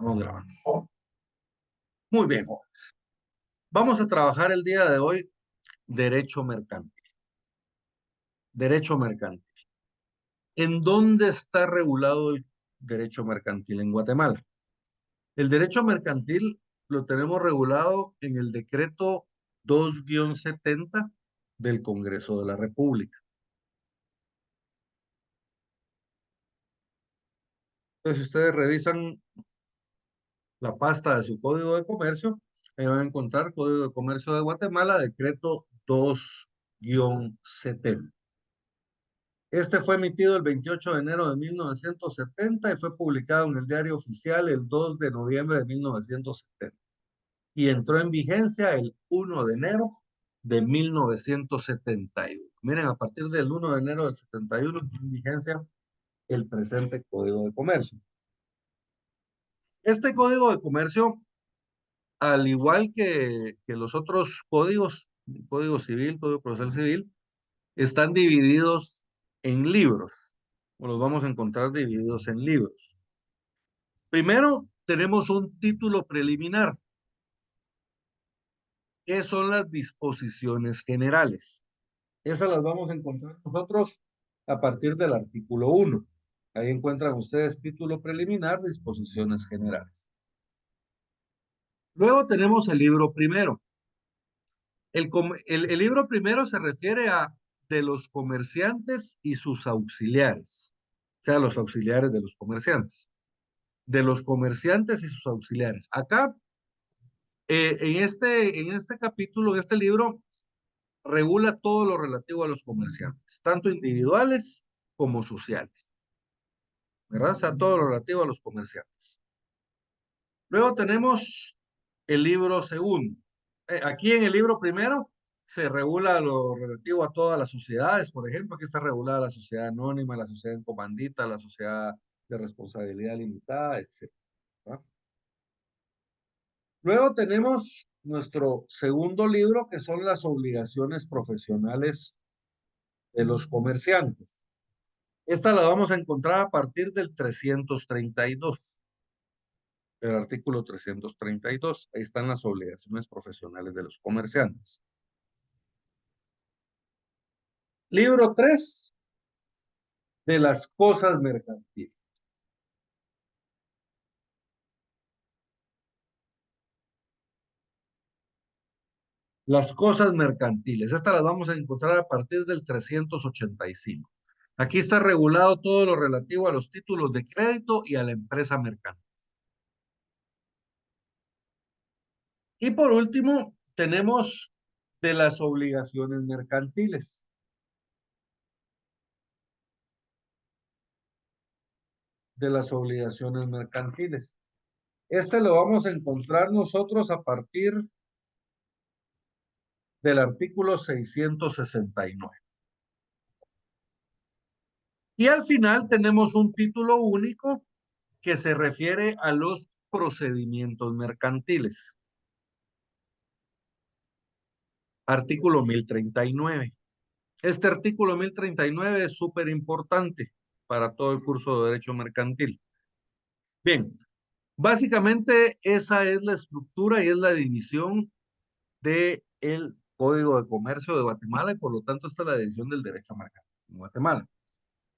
Estamos grabando. Muy bien, jóvenes. Vamos a trabajar el día de hoy derecho mercantil. Derecho mercantil. ¿En dónde está regulado el derecho mercantil en Guatemala? El derecho mercantil lo tenemos regulado en el decreto 2-70 del Congreso de la República. Entonces, si ustedes revisan la pasta de su Código de Comercio, ahí van a encontrar Código de Comercio de Guatemala, decreto 2-70. Este fue emitido el 28 de enero de 1970 y fue publicado en el Diario Oficial el 2 de noviembre de 1970. Y entró en vigencia el 1 de enero de 1971. Miren, a partir del 1 de enero del 71 entró en vigencia el presente Código de Comercio. Este Código de Comercio, al igual que los otros códigos, Código Civil, Código Procesal Civil, están divididos en libros, o los vamos a encontrar divididos en libros. Primero, tenemos un título preliminar. ¿Qué son las disposiciones generales? Esas las vamos a encontrar nosotros a partir del artículo 1. Ahí encuentran ustedes título preliminar, disposiciones generales. Luego tenemos el libro primero. El libro primero se refiere a de los comerciantes y sus auxiliares, o sea, los auxiliares de los comerciantes. De los comerciantes y sus auxiliares. Acá, en este capítulo, en este libro, regula todo lo relativo a los comerciantes, tanto individuales como sociales, ¿verdad? O sea, todo lo relativo a los comerciantes. Luego tenemos el libro segundo. Aquí en el libro primero se regula lo relativo a todas las sociedades, por ejemplo, aquí está regulada la sociedad anónima, la sociedad en comandita, la sociedad de responsabilidad limitada, etc. Luego tenemos nuestro segundo libro, que son las obligaciones profesionales de los comerciantes. Esta la vamos a encontrar a partir del 332, del artículo 332. Ahí están las obligaciones profesionales de los comerciantes. Libro 3, de las cosas mercantiles. Las cosas mercantiles. Estas las vamos a encontrar a partir del 385. Aquí está regulado todo lo relativo a los títulos de crédito y a la empresa mercantil. Y por último, tenemos de las obligaciones mercantiles. De las obligaciones mercantiles. Este lo vamos a encontrar nosotros a partir del artículo 669. Y al final tenemos un título único que se refiere a los procedimientos mercantiles. Artículo 1039. Este artículo 1039 es súper importante para todo el curso de Derecho Mercantil. Bien, básicamente esa es la estructura y es la división del Código de Comercio de Guatemala y por lo tanto esta es la división del derecho mercantil en Guatemala.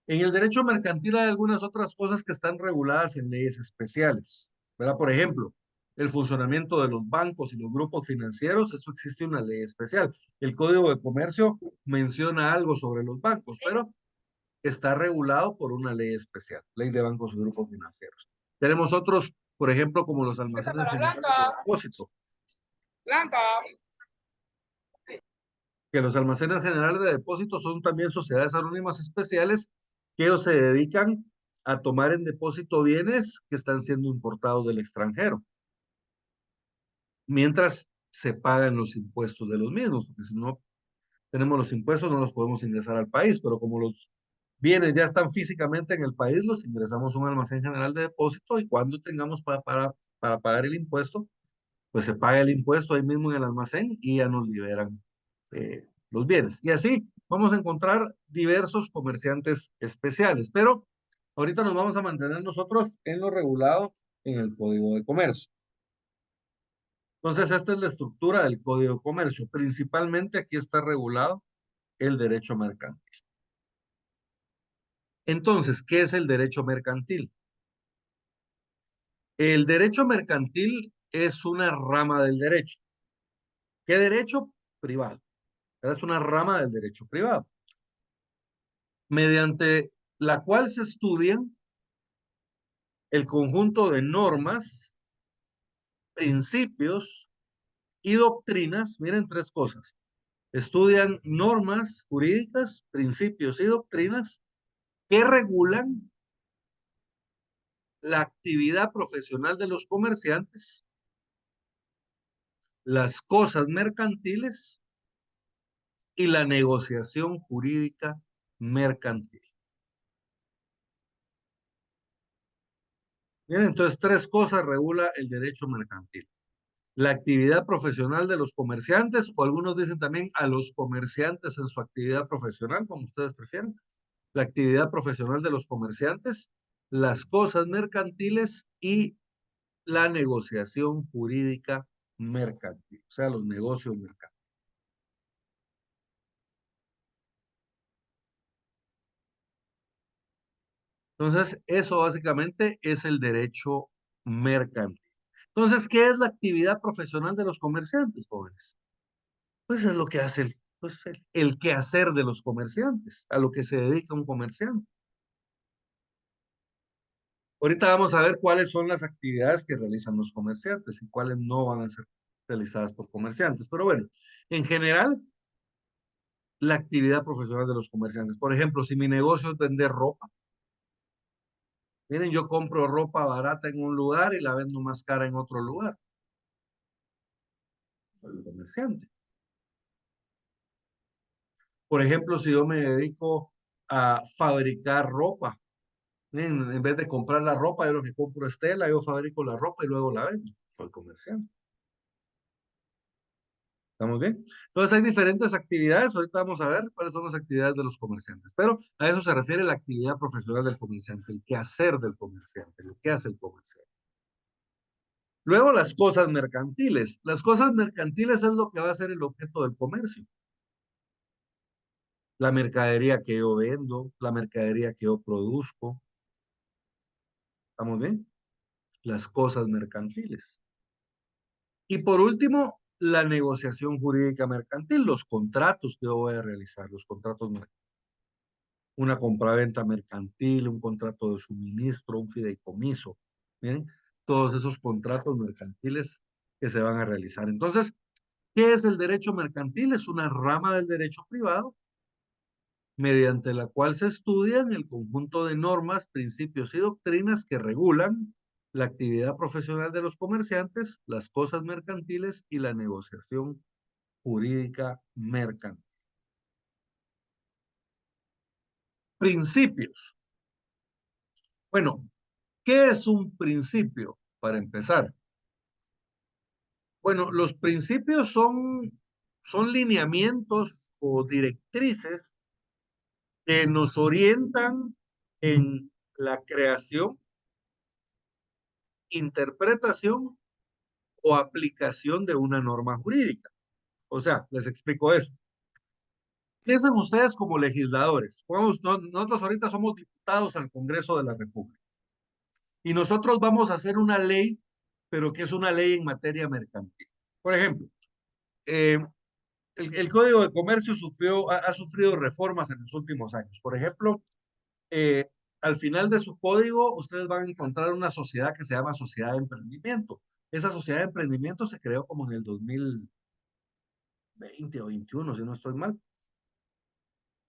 En el derecho mercantil hay algunas otras cosas que están reguladas en leyes especiales, ¿verdad? Por ejemplo, el funcionamiento de los bancos y los grupos financieros, eso existe una ley especial. El Código de Comercio menciona algo sobre los bancos, pero está regulado por una ley especial, ley de bancos y grupos financieros. Tenemos otros, por ejemplo, como los almacenes generales de depósito. Blanca. Que los almacenes generales de depósito son también sociedades anónimas especiales que ellos se dedican a tomar en depósito bienes que están siendo importados del extranjero, mientras se pagan los impuestos de los mismos, porque si no tenemos los impuestos no los podemos ingresar al país, pero como los bienes ya están físicamente en el país, los ingresamos a un almacén general de depósito y cuando tengamos para pagar el impuesto, pues se paga el impuesto ahí mismo en el almacén y ya nos liberan los bienes. Y así vamos a encontrar diversos comerciantes especiales, pero ahorita nos vamos a mantener nosotros en lo regulado en el Código de Comercio. Entonces, esta es la estructura del Código de Comercio. Principalmente aquí está regulado el derecho mercantil. Entonces, ¿qué es el derecho mercantil? El derecho mercantil es una rama del derecho. ¿Qué derecho? Privado. Es una rama del derecho privado, mediante la cual se estudian el conjunto de normas, principios y doctrinas. Miren, tres cosas. Estudian normas jurídicas, principios y doctrinas que regulan la actividad profesional de los comerciantes, las cosas mercantiles y la negociación jurídica mercantil. Bien, entonces tres cosas regula el derecho mercantil. La actividad profesional de los comerciantes, o algunos dicen también a los comerciantes en su actividad profesional, como ustedes prefieren. La actividad profesional de los comerciantes, las cosas mercantiles y la negociación jurídica mercantil, o sea, los negocios mercantiles. Entonces, eso básicamente es el derecho mercantil. Entonces, ¿qué es la actividad profesional de los comerciantes, jóvenes? Pues es lo que hace el quehacer de los comerciantes, a lo que se dedica un comerciante. Ahorita vamos a ver cuáles son las actividades que realizan los comerciantes y cuáles no van a ser realizadas por comerciantes. Pero bueno, en general, la actividad profesional de los comerciantes. Por ejemplo, si mi negocio es vender ropa, miren, yo compro ropa barata en un lugar y la vendo más cara en otro lugar. Soy un comerciante. Por ejemplo, si yo me dedico a fabricar ropa, en vez de comprar la ropa, yo lo que compro es tela, yo fabrico la ropa y luego la vendo. Soy comerciante. ¿Estamos bien? Entonces hay diferentes actividades. Ahorita vamos a ver cuáles son las actividades de los comerciantes. Pero a eso se refiere la actividad profesional del comerciante, el quehacer del comerciante, lo que hace el comerciante. Luego las cosas mercantiles. Las cosas mercantiles es lo que va a ser el objeto del comercio. La mercadería que yo vendo, la mercadería que yo produzco. ¿Estamos bien? Las cosas mercantiles. Y por último, la negociación jurídica mercantil, los contratos que yo voy a realizar, los contratos mercantiles. Una compraventa mercantil, un contrato de suministro, un fideicomiso. Miren, todos esos contratos mercantiles que se van a realizar. Entonces, ¿qué es el derecho mercantil? Es una rama del derecho privado mediante la cual se estudian el conjunto de normas, principios y doctrinas que regulan la actividad profesional de los comerciantes, las cosas mercantiles y la negociación jurídica mercantil. Principios. Bueno, ¿qué es un principio? Para empezar. Bueno, los principios son lineamientos o directrices que nos orientan en la creación, interpretación o aplicación de una norma jurídica. O sea, les explico eso. Piensen ustedes como legisladores. Nosotros ahorita somos diputados al Congreso de la República y nosotros vamos a hacer una ley, pero que es una ley en materia mercantil. Por ejemplo, eh, el Código de Comercio ha sufrido reformas en los últimos años. Por ejemplo, eh, al final de su código, ustedes van a encontrar una sociedad que se llama Sociedad de Emprendimiento. Esa sociedad de emprendimiento se creó como en el 2020 o 21, si no estoy mal.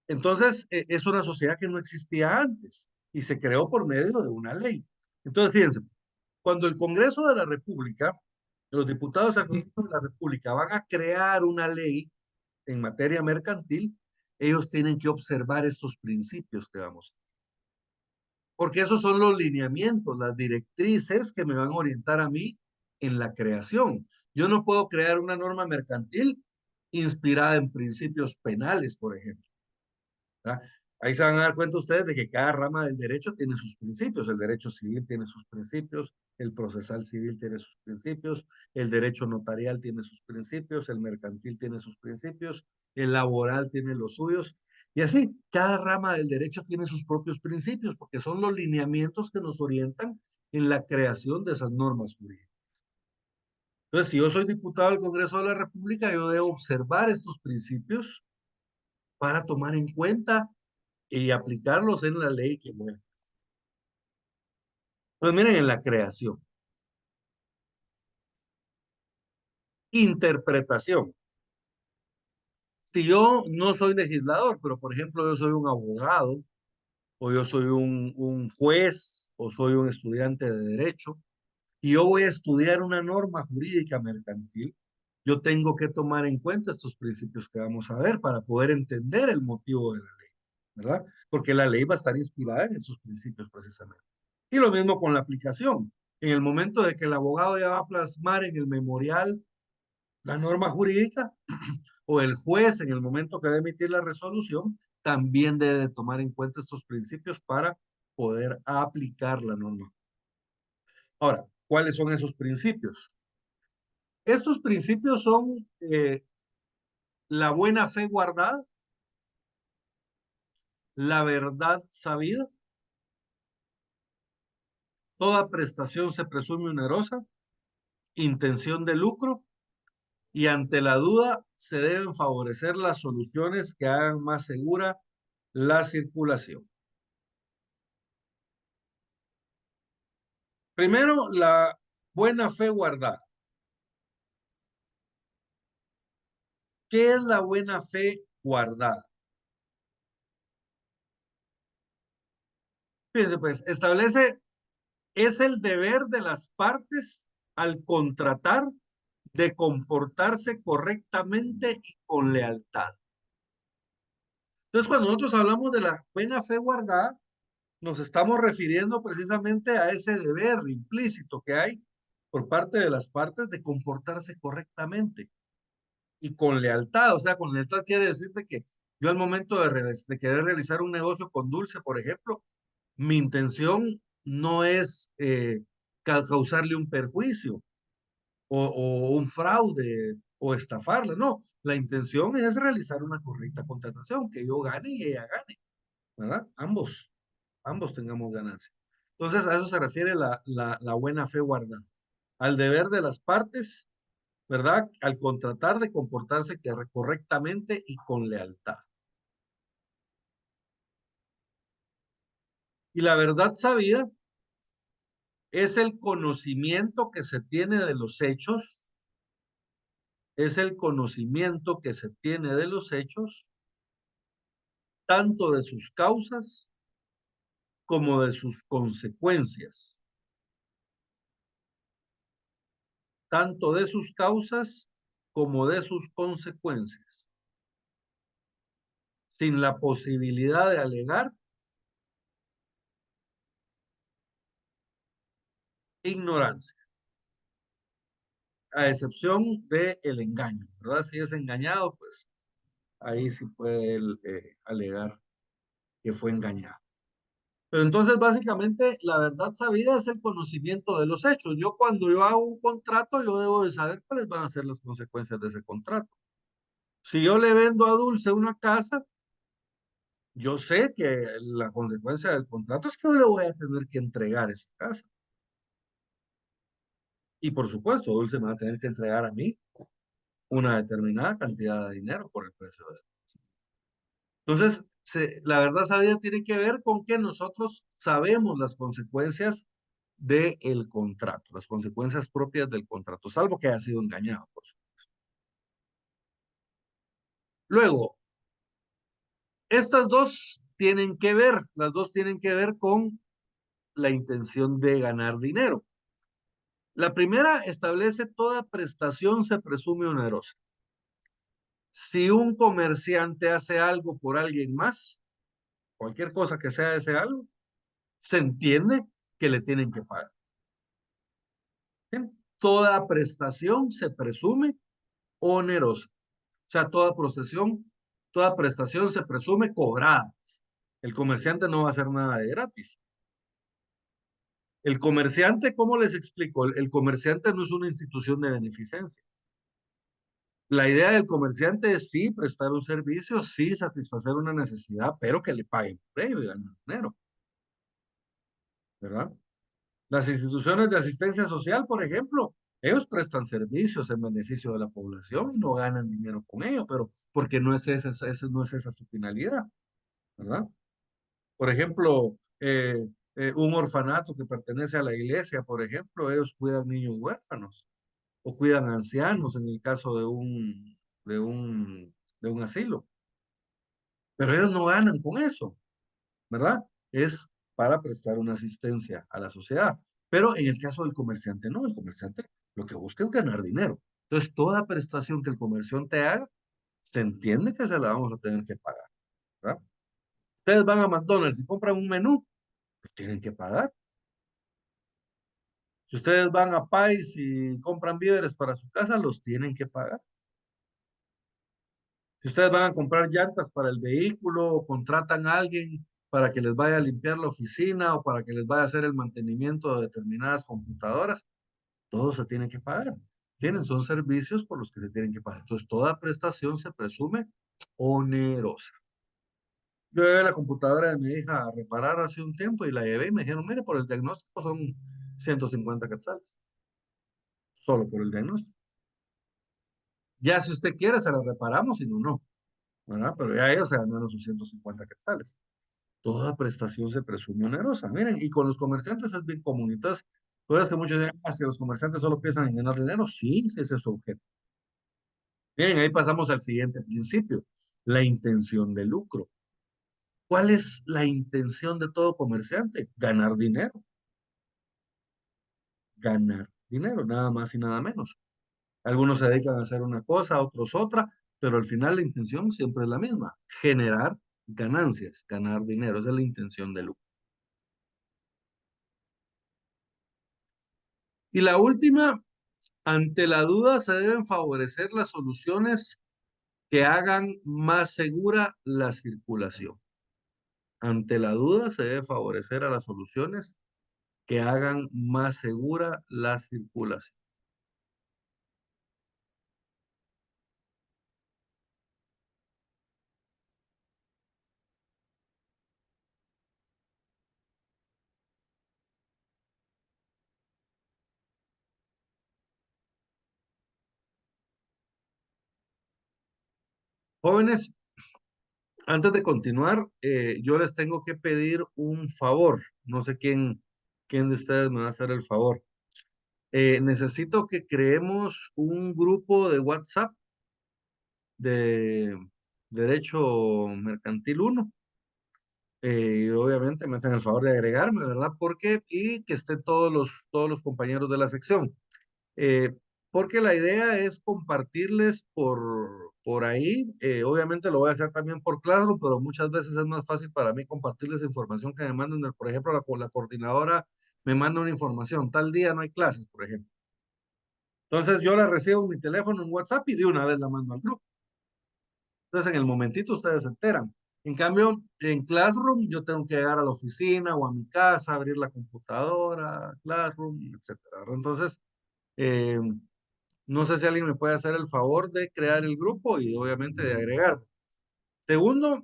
Entonces, es una sociedad que no existía antes y se creó por medio de una ley. Entonces, fíjense, cuando el Congreso de la República, los diputados del Congreso de la República van a crear una ley en materia mercantil, ellos tienen que observar estos principios que vamos. Porque esos son los lineamientos, las directrices que me van a orientar a mí en la creación. Yo no puedo crear una norma mercantil inspirada en principios penales, por ejemplo, ¿verdad? Ahí se van a dar cuenta ustedes de que cada rama del derecho tiene sus principios. El derecho civil tiene sus principios, el procesal civil tiene sus principios, el derecho notarial tiene sus principios, el mercantil tiene sus principios, el laboral tiene los suyos. Y así, cada rama del derecho tiene sus propios principios, porque son los lineamientos que nos orientan en la creación de esas normas jurídicas. Entonces, si yo soy diputado del Congreso de la República, yo debo observar estos principios para tomar en cuenta y aplicarlos en la ley que voy a. Pues miren, en la creación, interpretación. Si yo no soy legislador, pero por ejemplo yo soy un abogado, o yo soy un juez, o soy un estudiante de derecho, y yo voy a estudiar una norma jurídica mercantil, yo tengo que tomar en cuenta estos principios que vamos a ver para poder entender el motivo de la ley, ¿verdad? Porque la ley va a estar inspirada en esos principios precisamente. Y lo mismo con la aplicación. En el momento de que el abogado ya va a plasmar en el memorial la norma jurídica, o el juez en el momento que debe emitir la resolución, también debe tomar en cuenta estos principios para poder aplicar la norma. Ahora, ¿cuáles son esos principios? Estos principios son la buena fe guardada, la verdad sabida, toda prestación se presume onerosa, intención de lucro, y ante la duda se deben favorecer las soluciones que hagan más segura la circulación. Primero, la buena fe guardada. ¿Qué es la buena fe guardada? Fíjense, pues, establece, es el deber de las partes al contratar de comportarse correctamente y con lealtad. Entonces, cuando nosotros hablamos de la buena fe guardada, nos estamos refiriendo precisamente a ese deber implícito que hay por parte de las partes de comportarse correctamente y con lealtad. O sea, con lealtad quiere decirte que yo al momento de querer realizar un negocio con Dulce, por ejemplo, mi intención no es causarle un perjuicio o un fraude o estafarla, no. La intención es realizar una correcta contratación, que yo gane y ella gane, ¿verdad? Ambos tengamos ganancia. Entonces, a eso se refiere la buena fe guardada, al deber de las partes, ¿verdad? Al contratar de comportarse correctamente y con lealtad. Y la verdad sabida es el conocimiento que se tiene de los hechos, es el conocimiento que se tiene de los hechos, tanto de sus causas como de sus consecuencias, tanto de sus causas como de sus consecuencias, sin la posibilidad de alegar ignorancia, a excepción de el engaño, ¿verdad? Si es engañado, pues ahí sí puede él, alegar que fue engañado. Pero entonces, básicamente, la verdad sabida es el conocimiento de los hechos. Yo cuando yo hago un contrato, yo debo de saber cuáles van a ser las consecuencias de ese contrato. Si yo le vendo a Dulce una casa, yo sé que la consecuencia del contrato es que yo le voy a tener que entregar esa casa. Y por supuesto, Dulce me va a tener que entregar a mí una determinada cantidad de dinero por el precio de eso. Entonces, la verdad sabida tiene que ver con que nosotros sabemos las consecuencias del contrato, las consecuencias propias del contrato, salvo que haya sido engañado, por supuesto. Luego, estas dos tienen que ver, las dos tienen que ver con la intención de ganar dinero. La primera establece toda prestación se presume onerosa. Si un comerciante hace algo por alguien más, cualquier cosa que sea ese algo, se entiende que le tienen que pagar. ¿Bien? Toda prestación se presume onerosa. O sea, toda prestación se presume cobrada. El comerciante no va a hacer nada de gratis. El comerciante, ¿cómo les explico? El comerciante no es una institución de beneficencia. La idea del comerciante es sí prestar un servicio, sí satisfacer una necesidad, pero que le paguen por ello y ganen dinero, ¿verdad? Las instituciones de asistencia social, por ejemplo, ellos prestan servicios en beneficio de la población y no ganan dinero con ello, pero porque no es esa su finalidad, ¿verdad? Por ejemplo, un orfanato que pertenece a la iglesia, por ejemplo, ellos cuidan niños huérfanos o cuidan ancianos en el caso de un, de un asilo, pero ellos no ganan con eso, ¿verdad? Es para prestar una asistencia a la sociedad. Pero en el caso del comerciante, no, el comerciante lo que busca es ganar dinero. Entonces, toda prestación que el comerciante haga, se entiende que se la vamos a tener que pagar, ¿verdad? Ustedes van a McDonald's y compran un menú, lo tienen que pagar. Si ustedes van a Pais y compran víveres para su casa, los tienen que pagar. Si ustedes van a comprar llantas para el vehículo o contratan a alguien para que les vaya a limpiar la oficina o para que les vaya a hacer el mantenimiento de determinadas computadoras, todo se tiene que pagar. Son servicios por los que se tienen que pagar. Entonces, toda prestación se presume onerosa. Yo llevé la computadora de mi hija a reparar hace un tiempo y la llevé y me dijeron, mire, por el diagnóstico son 150 quetzales, solo por el diagnóstico. Ya si usted quiere, se la reparamos, si no, no, ¿verdad? Pero ya ellos se ganaron sus 150 quetzales. Toda prestación se presume onerosa. Miren, y con los comerciantes es bien común. Entonces, tú ves que muchos dicen, ah, si los comerciantes solo piensan en ganar dinero, sí, sí, ese es su objeto. Miren, ahí pasamos al siguiente principio, la intención de lucro. ¿Cuál es la intención de todo comerciante? Ganar dinero, nada más y nada menos. Algunos se dedican a hacer una cosa, otros otra, pero al final la intención siempre es la misma, generar ganancias, ganar dinero, esa es la intención de lucro. Y la última, ante la duda se deben favorecer las soluciones que hagan más segura la circulación. Ante la duda se debe favorecer a las soluciones que hagan más segura la circulación. Jóvenes, antes de continuar, yo les tengo que pedir un favor. No sé quién de ustedes me va a hacer el favor. Necesito que creemos un grupo de WhatsApp de Derecho Mercantil uno. Y obviamente me hacen el favor de agregarme, ¿verdad? Porque, y que estén todos los compañeros de la sección. Eh, Porque la idea es compartirles por ahí. Obviamente lo voy a hacer también por Classroom, pero muchas veces es más fácil para mí compartirles información que me manden. Por ejemplo, la coordinadora me manda una información, tal día no hay clases, por ejemplo. Entonces yo la recibo en mi teléfono, en WhatsApp y de una vez la mando al grupo. Entonces en el momentito ustedes se enteran. En cambio, en Classroom yo tengo que llegar a la oficina o a mi casa, abrir la computadora, Classroom, etcétera. Entonces, eh, no sé si alguien me puede hacer el favor de crear el grupo y obviamente de agregar. Segundo,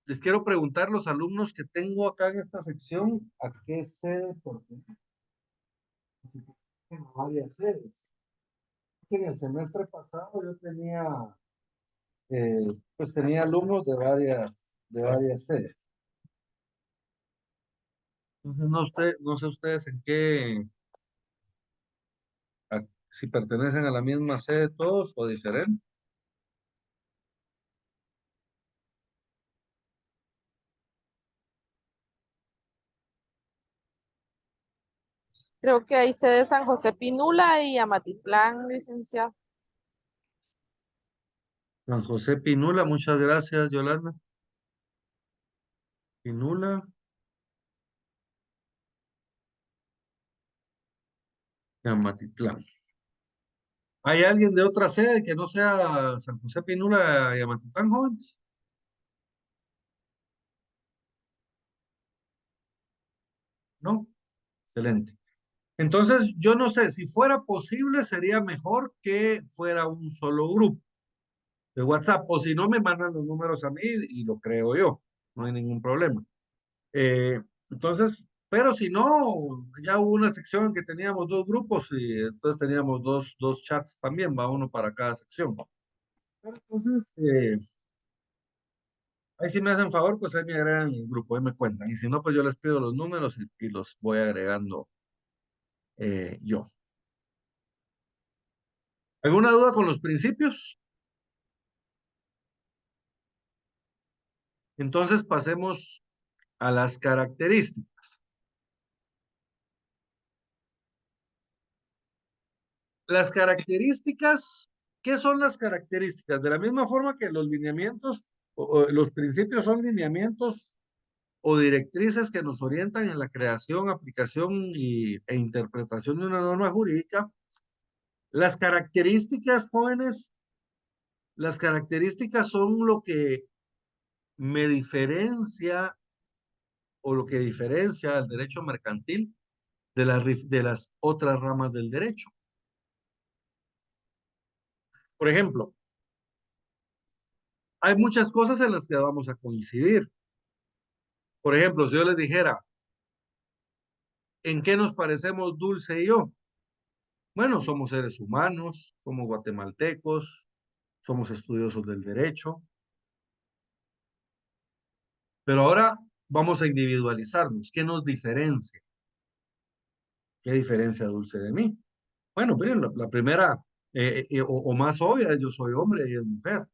les quiero preguntar los alumnos que tengo acá en esta sección, ¿a qué sede pertenecen? Tengo varias sedes. En el semestre pasado yo tenía, pues tenía alumnos de varias sedes. Entonces, no sé ustedes en qué, si pertenecen a la misma sede todos o diferente. Creo que hay sede San José Pinula y Amatitlán, licenciado. Juan José Pinula, muchas gracias, Yolanda. Pinula y Amatitlán. ¿Hay alguien de otra sede que no sea San José Pinula y Amatitlán, jóvenes? ¿no? Excelente. Entonces, yo no sé, si fuera posible, sería mejor que fuera un solo grupo de WhatsApp, o si no, me mandan los números a mí y lo creo yo, no hay ningún problema. Eh, entonces, pero si no, ya hubo una sección que teníamos dos grupos y entonces teníamos dos chats también, va uno para cada sección. Entonces, ahí si me hacen favor, pues ahí me agregan el grupo, ahí me cuentan. Y si no, pues yo les pido los números y los voy agregando yo. ¿Alguna duda con los principios? Entonces pasemos a las características. Las características, ¿qué son las características? De la misma forma que los lineamientos, o los principios son lineamientos o directrices que nos orientan en la creación, aplicación e interpretación de una norma jurídica. Las características, jóvenes, las características son lo que me diferencia o lo que diferencia al derecho mercantil de las otras ramas del derecho. Por ejemplo, hay muchas cosas en las que vamos a coincidir. Por ejemplo, si yo les dijera, ¿en qué nos parecemos Dulce y yo? Bueno, somos seres humanos, somos guatemaltecos, somos estudiosos del derecho, pero ahora vamos a individualizarnos. ¿Qué nos diferencia? ¿Qué diferencia Dulce de mí? Bueno, miren, la primera o más obvia, yo soy hombre y ella es mujer.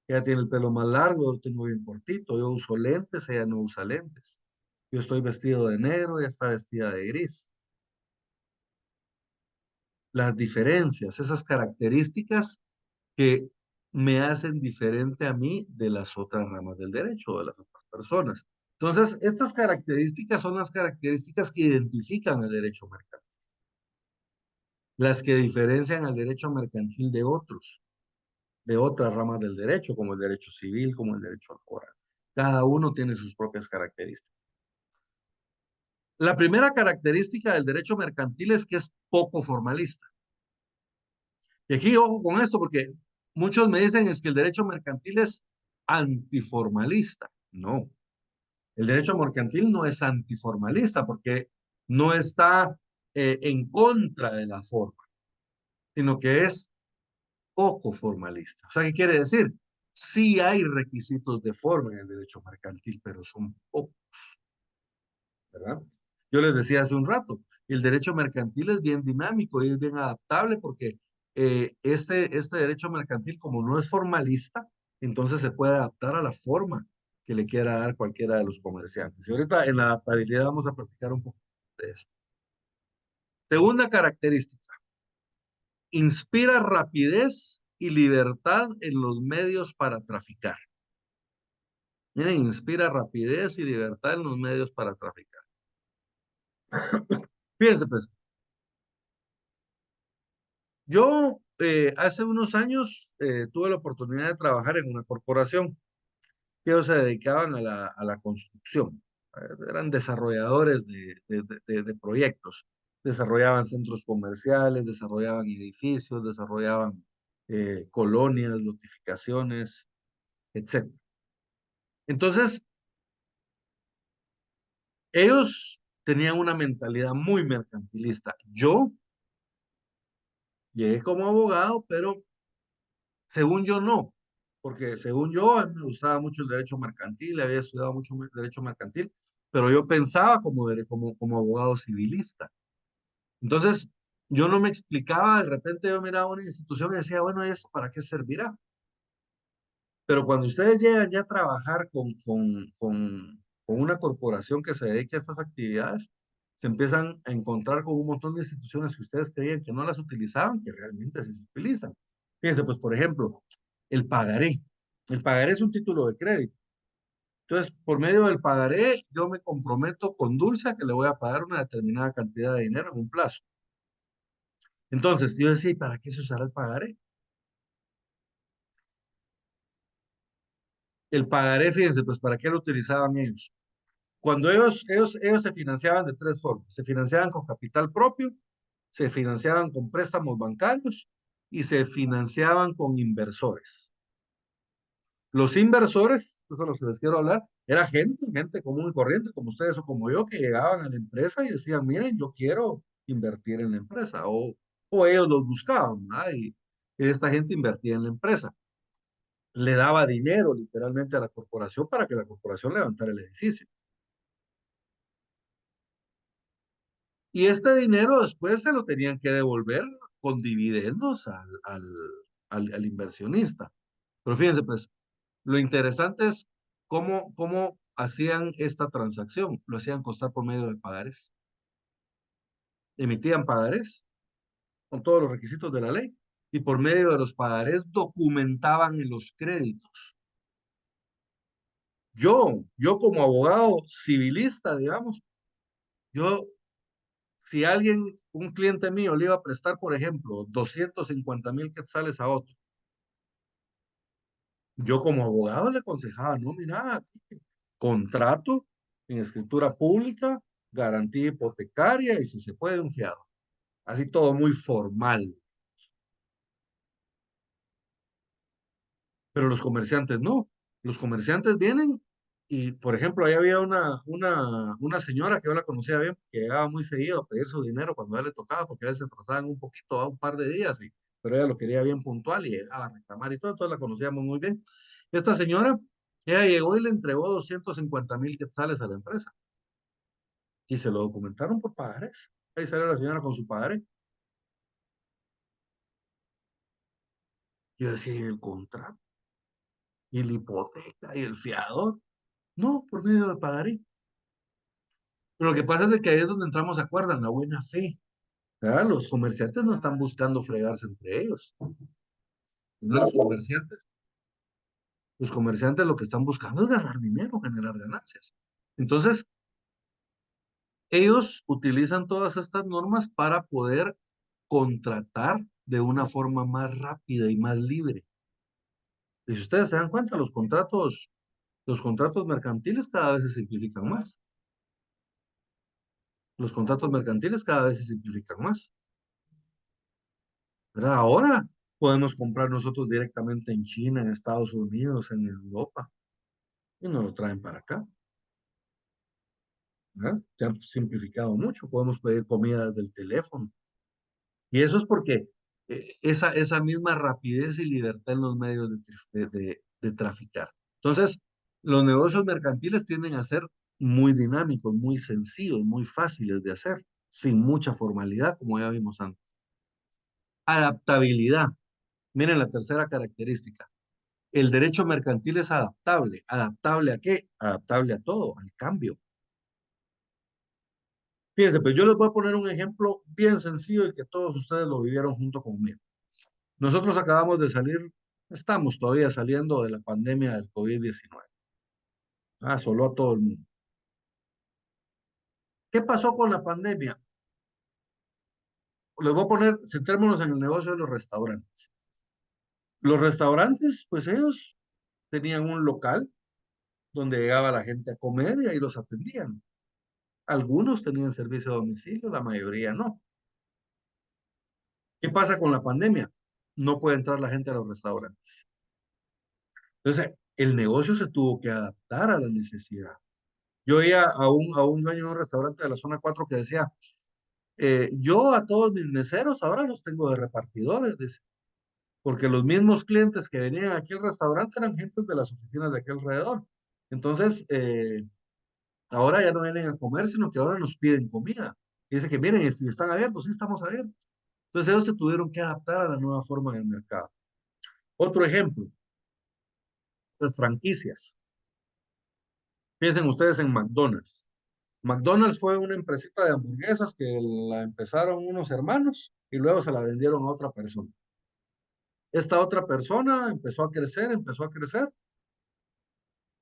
Ella tiene el pelo más largo, yo lo tengo bien cortito, yo uso lentes, ella no usa lentes. Yo estoy vestido de negro, ella está vestida de gris. Las diferencias, esas características que me hacen diferente a mí de las otras ramas del derecho, de las otras personas. Entonces, estas características son las características que identifican el derecho mercantil, las que diferencian al derecho mercantil de otros, de otras ramas del derecho, como el derecho civil, como el derecho laboral. Cada uno tiene sus propias características. La primera característica del derecho mercantil es que es poco formalista. Y aquí, ojo con esto, porque muchos me dicen es que el derecho mercantil es antiformalista. No, el derecho mercantil no es antiformalista porque no está en contra de la forma, sino que es poco formalista. O sea, ¿qué quiere decir? Sí hay requisitos de forma en el derecho mercantil, pero son pocos, ¿verdad? Yo les decía hace un rato, el derecho mercantil es bien dinámico y es bien adaptable porque este derecho mercantil, como no es formalista, entonces se puede adaptar a la forma que le quiera dar cualquiera de los comerciantes. Y ahorita en la adaptabilidad vamos a platicar un poco de eso. Segunda característica, inspira rapidez y libertad en los medios para traficar. Miren, inspira rapidez y libertad en los medios para traficar. Fíjense, pues, yo hace unos años tuve la oportunidad de trabajar en una corporación que ellos se dedicaban a la construcción. Eran desarrolladores de proyectos. Desarrollaban centros comerciales, desarrollaban edificios, desarrollaban colonias, notificaciones, etcétera. Entonces, ellos tenían una mentalidad muy mercantilista. Yo llegué como abogado, pero según yo no, porque según yo a mí me gustaba mucho el derecho mercantil, había estudiado mucho derecho mercantil, pero yo pensaba como abogado civilista. Entonces, yo no me explicaba, de repente yo miraba una institución y decía, bueno, ¿y esto para qué servirá? Pero cuando ustedes llegan ya a trabajar con una corporación que se dedique a estas actividades, se empiezan a encontrar con un montón de instituciones que ustedes creían que no las utilizaban, que realmente sí se utilizan. Fíjense, pues, por ejemplo, el pagaré. El pagaré es un título de crédito. Entonces, por medio del pagaré, yo me comprometo con Dulce que le voy a pagar una determinada cantidad de dinero en un plazo. Entonces, yo decía, ¿y para qué se usará el pagaré? El pagaré, fíjense, pues, ¿para qué lo utilizaban ellos? Cuando ellos se financiaban de tres formas. Se financiaban con capital propio, se financiaban con préstamos bancarios y se financiaban con inversores. Los inversores, eso es lo que les quiero hablar, era gente común y corriente, como ustedes o como yo, que llegaban a la empresa y decían, miren, yo quiero invertir en la empresa, o ellos los buscaban, ¿verdad? Y esta gente invertía en la empresa. Le daba dinero literalmente a la corporación para que la corporación levantara el edificio. Y este dinero después se lo tenían que devolver con dividendos al inversionista. Pero fíjense, pues, lo interesante es cómo hacían esta transacción. Lo hacían costar por medio de pagares. Emitían pagares con todos los requisitos de la ley y por medio de los pagares documentaban en los créditos. Yo como abogado civilista, digamos, yo, si alguien, un cliente mío le iba a prestar, por ejemplo, 250,000 quetzales a otro, yo como abogado le aconsejaba, no, mira, contrato en escritura pública, garantía hipotecaria y si se puede un fiado. Así todo muy formal. Pero los comerciantes no. Los comerciantes vienen y, por ejemplo, ahí había una señora que yo la conocía bien, que llegaba muy seguido a pedir su dinero cuando a él le tocaba, porque a veces se atrasaban un poquito, a un par de días, pero ella lo quería bien puntual y llegaba a reclamar y todo, entonces la conocíamos muy bien. Esta señora, ella llegó y le entregó 250,000 quetzales a la empresa y se lo documentaron por pagares. Ahí salió la señora con su padre. Yo decía, ¿y el contrato? ¿Y la hipoteca? ¿Y el fiador? No, por medio de pagaré. Pero lo que pasa es de que ahí es donde entramos, ¿se acuerdan? La buena fe. ¿Verdad? Los comerciantes no están buscando fregarse entre ellos. Los comerciantes lo que están buscando es ganar dinero, generar ganancias. Entonces, ellos utilizan todas estas normas para poder contratar de una forma más rápida y más libre. Y si ustedes se dan cuenta, los contratos mercantiles cada vez se simplifican más. Los contratos mercantiles cada vez se simplifican más. ¿Verdad? Ahora podemos comprar nosotros directamente en China, en Estados Unidos, en Europa, y nos lo traen para acá. ¿Verdad? Se ha simplificado mucho. Podemos pedir comida desde el teléfono. Y eso es porque esa misma rapidez y libertad en los medios de traficar. Entonces, los negocios mercantiles tienden a ser muy dinámicos, muy sencillos, muy fáciles de hacer, sin mucha formalidad, como ya vimos antes. Adaptabilidad. Miren la tercera característica. El derecho mercantil es adaptable. ¿Adaptable a qué? Adaptable a todo, al cambio. Fíjense, pues yo les voy a poner un ejemplo bien sencillo y que todos ustedes lo vivieron junto conmigo. Nosotros acabamos de salir, estamos todavía saliendo de la pandemia del COVID-19. Asoló a todo el mundo. ¿Qué pasó con la pandemia? Les voy a poner, centrémonos en el negocio de los restaurantes. Los restaurantes, pues ellos tenían un local donde llegaba la gente a comer y ahí los atendían. Algunos tenían servicio a domicilio, la mayoría no. ¿Qué pasa con la pandemia? No puede entrar la gente a los restaurantes. Entonces, el negocio se tuvo que adaptar a la necesidad. Yo oía a un dueño de un restaurante de la zona 4 que decía, yo a todos mis meseros ahora los tengo de repartidores, dice, porque los mismos clientes que venían aquí al restaurante eran gentes de las oficinas de aquí alrededor. Entonces, ahora ya no vienen a comer, sino que ahora nos piden comida. Y dice que miren, si están abiertos, sí estamos abiertos. Entonces ellos se tuvieron que adaptar a la nueva forma del mercado. Otro ejemplo, las franquicias. Piensen ustedes en McDonald's. McDonald's fue una empresita de hamburguesas que la empezaron unos hermanos y luego se la vendieron a otra persona. Esta otra persona empezó a crecer,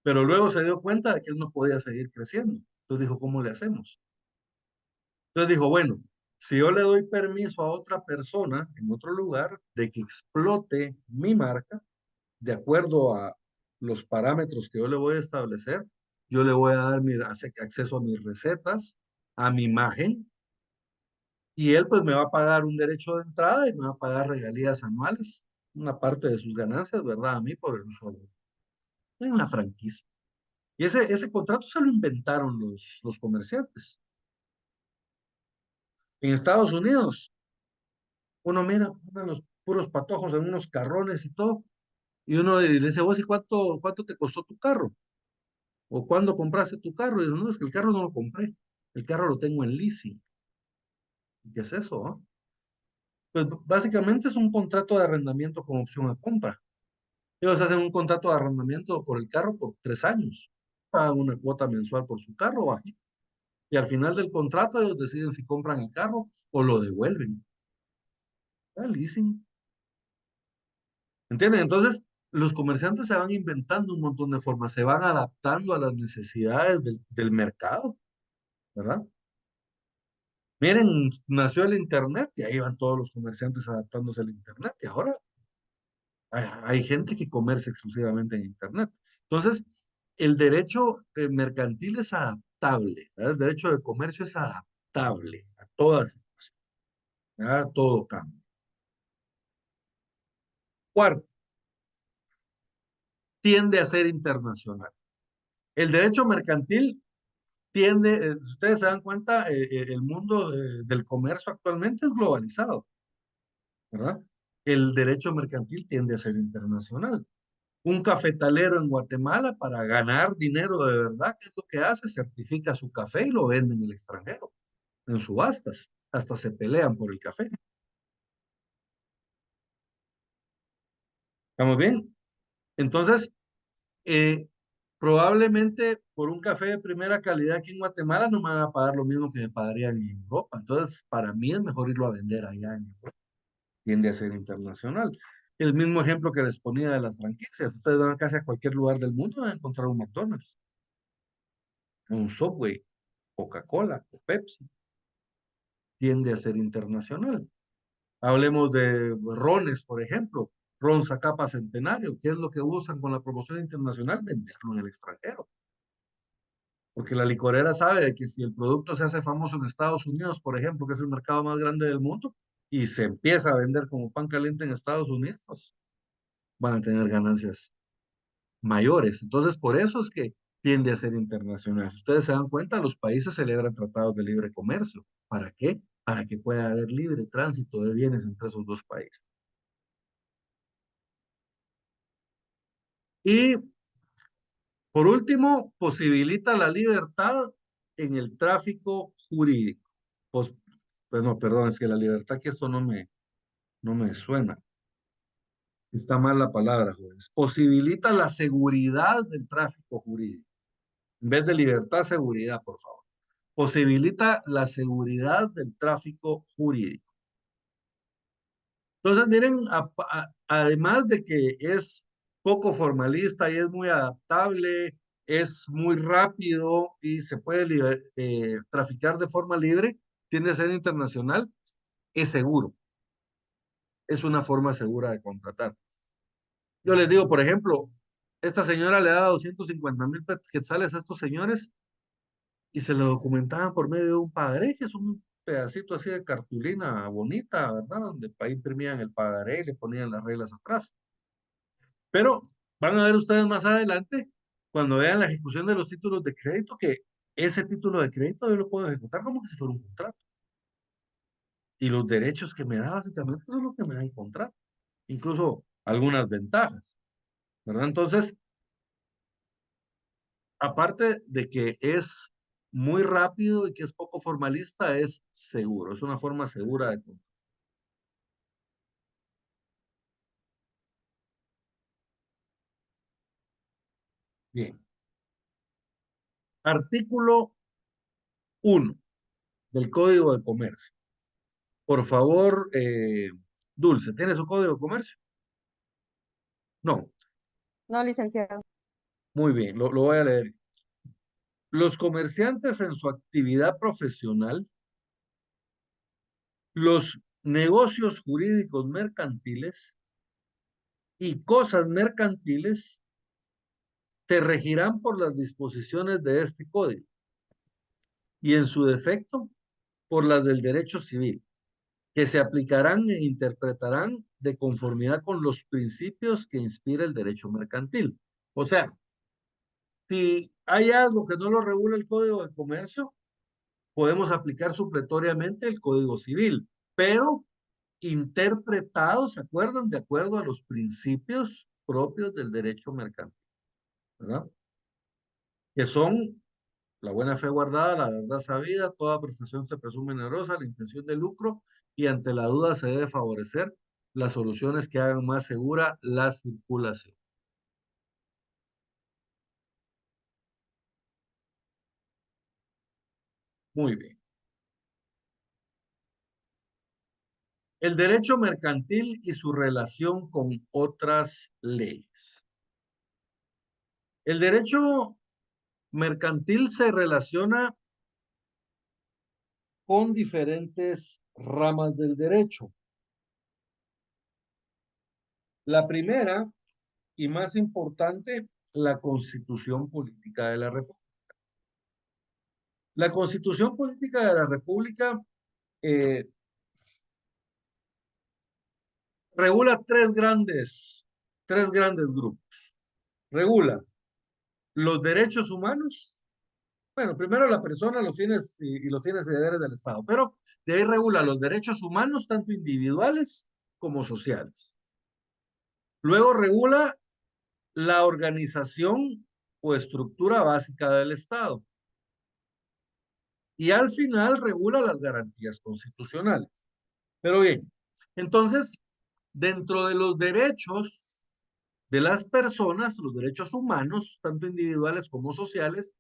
pero luego se dio cuenta de que él no podía seguir creciendo. Entonces dijo, ¿cómo le hacemos? Entonces dijo, bueno, si yo le doy permiso a otra persona en otro lugar de que explote mi marca, de acuerdo a los parámetros que yo le voy a establecer, yo le voy a dar acceso a mis recetas, a mi imagen, y él pues me va a pagar un derecho de entrada y me va a pagar regalías anuales, una parte de sus ganancias, ¿verdad? A mí por el uso en la franquicia. Y ese contrato se lo inventaron los comerciantes. En Estados Unidos, uno mira, ponen los puros patojos en unos carrones y todo, y uno le dice, vos, ¿y cuánto te costó tu carro? ¿O cuándo compraste tu carro? Y dice, no, es que el carro no lo compré, el carro lo tengo en leasing. ¿Qué es eso? Ah? Pues básicamente es un contrato de arrendamiento con opción a compra. Ellos hacen un contrato de arrendamiento por el carro por 3 años. Pagan una cuota mensual por su carro, bajito. Y al final del contrato ellos deciden si compran el carro o lo devuelven. El leasing. ¿Entienden? Entonces, los comerciantes se van inventando un montón de formas, se van adaptando a las necesidades del mercado, ¿verdad? Miren, nació el Internet y ahí van todos los comerciantes adaptándose al Internet y ahora hay gente que comercia exclusivamente en Internet. Entonces, el derecho mercantil es adaptable, ¿verdad? El derecho de comercio es adaptable a todas situaciones, ¿verdad? A todo cambio. Cuarto, tiende a ser internacional. El derecho mercantil tiende, si ustedes se dan cuenta, el mundo del comercio actualmente es globalizado, ¿verdad? El derecho mercantil tiende a ser internacional. Un cafetalero en Guatemala para ganar dinero de verdad, ¿qué es lo que hace? Certifica su café y lo vende en el extranjero, en subastas. Hasta se pelean por el café. ¿Estamos bien? Entonces, eh, probablemente por un café de primera calidad aquí en Guatemala no me van a pagar lo mismo que me pagarían en Europa. Entonces, para mí es mejor irlo a vender allá en Europa. Tiende a ser internacional. El mismo ejemplo que les ponía de las franquicias. Ustedes van casi a cualquier lugar del mundo y van a encontrar un McDonald's, un Subway, Coca-Cola o Pepsi. Tiende a ser internacional. Hablemos de rones, por ejemplo. Ron Zacapa Centenario. ¿Qué es lo que usan con la promoción internacional? Venderlo en el extranjero. Porque la licorera sabe que si el producto se hace famoso en Estados Unidos, por ejemplo, que es el mercado más grande del mundo, y se empieza a vender como pan caliente en Estados Unidos, van a tener ganancias mayores. Entonces, por eso es que tiende a ser internacional. Si ustedes se dan cuenta, los países celebran tratados de libre comercio. ¿Para qué? Para que pueda haber libre tránsito de bienes entre esos dos países. Y por último, posibilita la libertad en el tráfico jurídico. Pues, pues no, perdón, es que la libertad que esto no me suena. Está mal la palabra, jóvenes. Posibilita la seguridad del tráfico jurídico. En vez de libertad, seguridad, por favor. Posibilita la seguridad del tráfico jurídico. Entonces, miren, además de que es poco formalista y es muy adaptable, es muy rápido y se puede traficar de forma libre, tiende a ser internacional, es seguro, es una forma segura de contratar. Yo les digo, por ejemplo, esta señora le da 250,000 quetzales a estos señores y se lo documentaban por medio de un pagaré, que es un pedacito así de cartulina bonita, ¿verdad? Donde ahí imprimían el pagaré y le ponían las reglas atrás. Pero van a ver ustedes más adelante, cuando vean la ejecución de los títulos de crédito, que ese título de crédito yo lo puedo ejecutar como que si fuera un contrato. Y los derechos que me da básicamente eso es lo que me da el contrato. Incluso algunas ventajas, ¿verdad? Entonces, aparte de que es muy rápido y que es poco formalista, es seguro, es una forma segura de contratar. Bien. Artículo 1 del Código de Comercio. Por favor, Dulce, ¿tiene su Código de Comercio? No. No, licenciado. Muy bien, lo voy a leer. Los comerciantes en su actividad profesional, los negocios jurídicos mercantiles y cosas mercantiles se regirán por las disposiciones de este código y en su defecto por las del derecho civil, que se aplicarán e interpretarán de conformidad con los principios que inspira el derecho mercantil. O sea, si hay algo que no lo regula el Código de Comercio, podemos aplicar supletoriamente el Código Civil, pero interpretados, ¿se acuerdan? De acuerdo a los principios propios del derecho mercantil, ¿verdad? Que son la buena fe guardada, la verdad sabida, toda prestación se presume onerosa, la intención de lucro y ante la duda se debe favorecer las soluciones que hagan más segura la circulación. Muy bien. El derecho mercantil y su relación con otras leyes. El derecho mercantil se relaciona con diferentes ramas del derecho. La primera y más importante, la Constitución Política de la República. La Constitución Política de la República regula tres grandes grupos. Regula los derechos humanos. Bueno, primero la persona, los fines y los fines y deberes del Estado, pero de ahí regula los derechos humanos, tanto individuales como sociales. Luego regula la organización o estructura básica del Estado. Y al final regula las garantías constitucionales. Pero bien, entonces, dentro de los derechos de las personas, los derechos humanos, tanto individuales como sociales,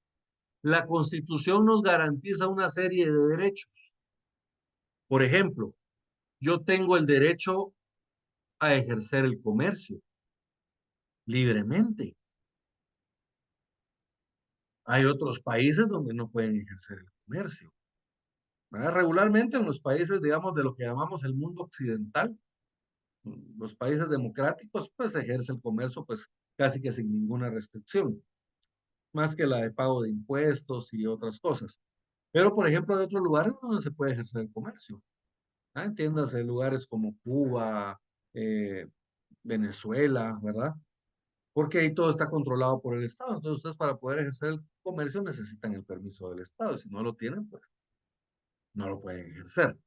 la Constitución nos garantiza una serie de derechos. Por ejemplo, yo tengo el derecho a ejercer el comercio libremente. Hay otros países donde no pueden ejercer el comercio, ¿verdad? Regularmente en los países, digamos, de lo que llamamos el mundo occidental, los países democráticos, pues ejerce el comercio, pues casi que sin ninguna restricción, más que la de pago de impuestos y otras cosas. Pero, por ejemplo, hay otros lugares donde se puede ejercer el comercio. Entiéndase, lugares como Cuba, eh, Venezuela, ¿verdad? Porque ahí todo está controlado por el Estado. Entonces, ustedes para poder ejercer el comercio necesitan el permiso del Estado. Si no lo tienen, pues no lo pueden ejercer.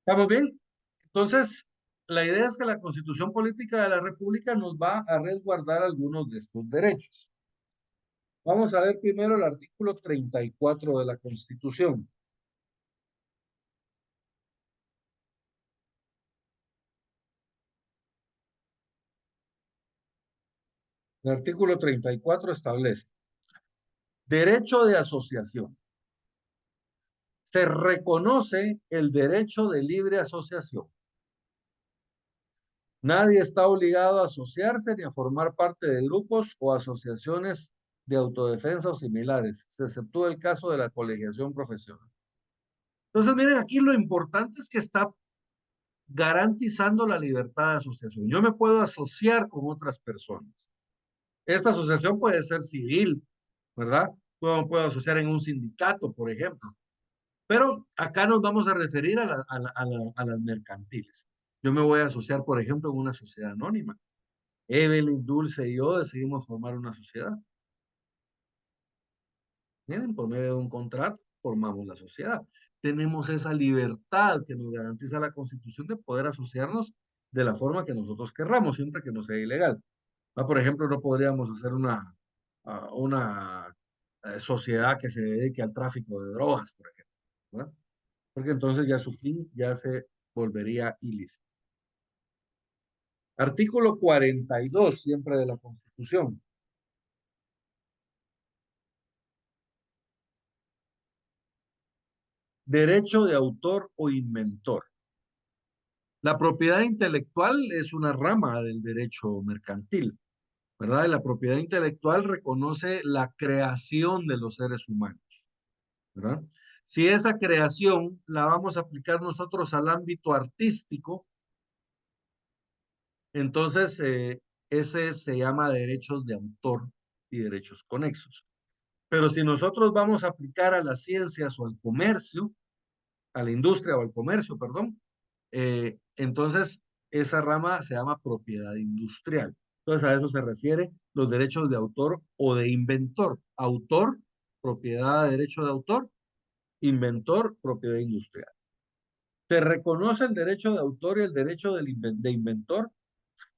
¿Estamos bien? Entonces, la idea es que la Constitución Política de la República nos va a resguardar algunos de estos derechos. Vamos a ver primero el artículo 34 de la Constitución. El artículo 34 establece derecho de asociación. Se reconoce el derecho de libre asociación. Nadie está obligado a asociarse ni a formar parte de grupos o asociaciones de autodefensa o similares. Se exceptúa el caso de la colegiación profesional. Entonces, miren, aquí lo importante es que está garantizando la libertad de asociación. Yo me puedo asociar con otras personas. Esta asociación puede ser civil, ¿verdad? Puedo asociar en un sindicato, por ejemplo. Pero acá nos vamos a referir a las mercantiles. Yo me voy a asociar, por ejemplo, en una sociedad anónima. Evelyn, Dulce y yo decidimos formar una sociedad. Miren, por medio de un contrato formamos la sociedad. Tenemos esa libertad que nos garantiza la Constitución de poder asociarnos de la forma que nosotros querramos, siempre que no sea ilegal. Por ejemplo, no podríamos hacer una sociedad que se dedique al tráfico de drogas, por ejemplo, ¿verdad? Porque entonces ya su fin ya se volvería ilícito. Artículo 42, siempre de la Constitución. Derecho de autor o inventor. La propiedad intelectual es una rama del derecho mercantil, ¿verdad? Y la propiedad intelectual reconoce la creación de los seres humanos, ¿verdad? Si esa creación la vamos a aplicar nosotros al ámbito artístico, entonces ese se llama derechos de autor y derechos conexos. Pero si nosotros vamos a aplicar a las ciencias o al comercio, a la industria o al comercio, perdón, entonces esa rama se llama propiedad industrial. Entonces a eso se refiere los derechos de autor o de inventor. Autor, propiedad de derecho de autor; inventor, propiedad industrial. Se reconoce el derecho de autor y el derecho de inventor.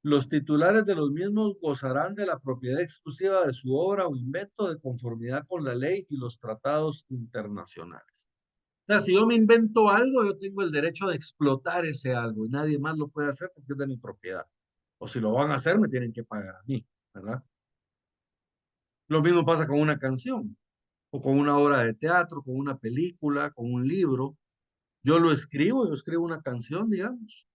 Los titulares de los mismos gozarán de la propiedad exclusiva de su obra o invento de conformidad con la ley y los tratados internacionales. O sea, si yo me invento algo, yo tengo el derecho de explotar ese algo y nadie más lo puede hacer porque es de mi propiedad. O si lo van a hacer, me tienen que pagar a mí, ¿verdad? Lo mismo pasa con una canción o con una obra de teatro, con una película, con un libro. Yo escribo una canción, digamos,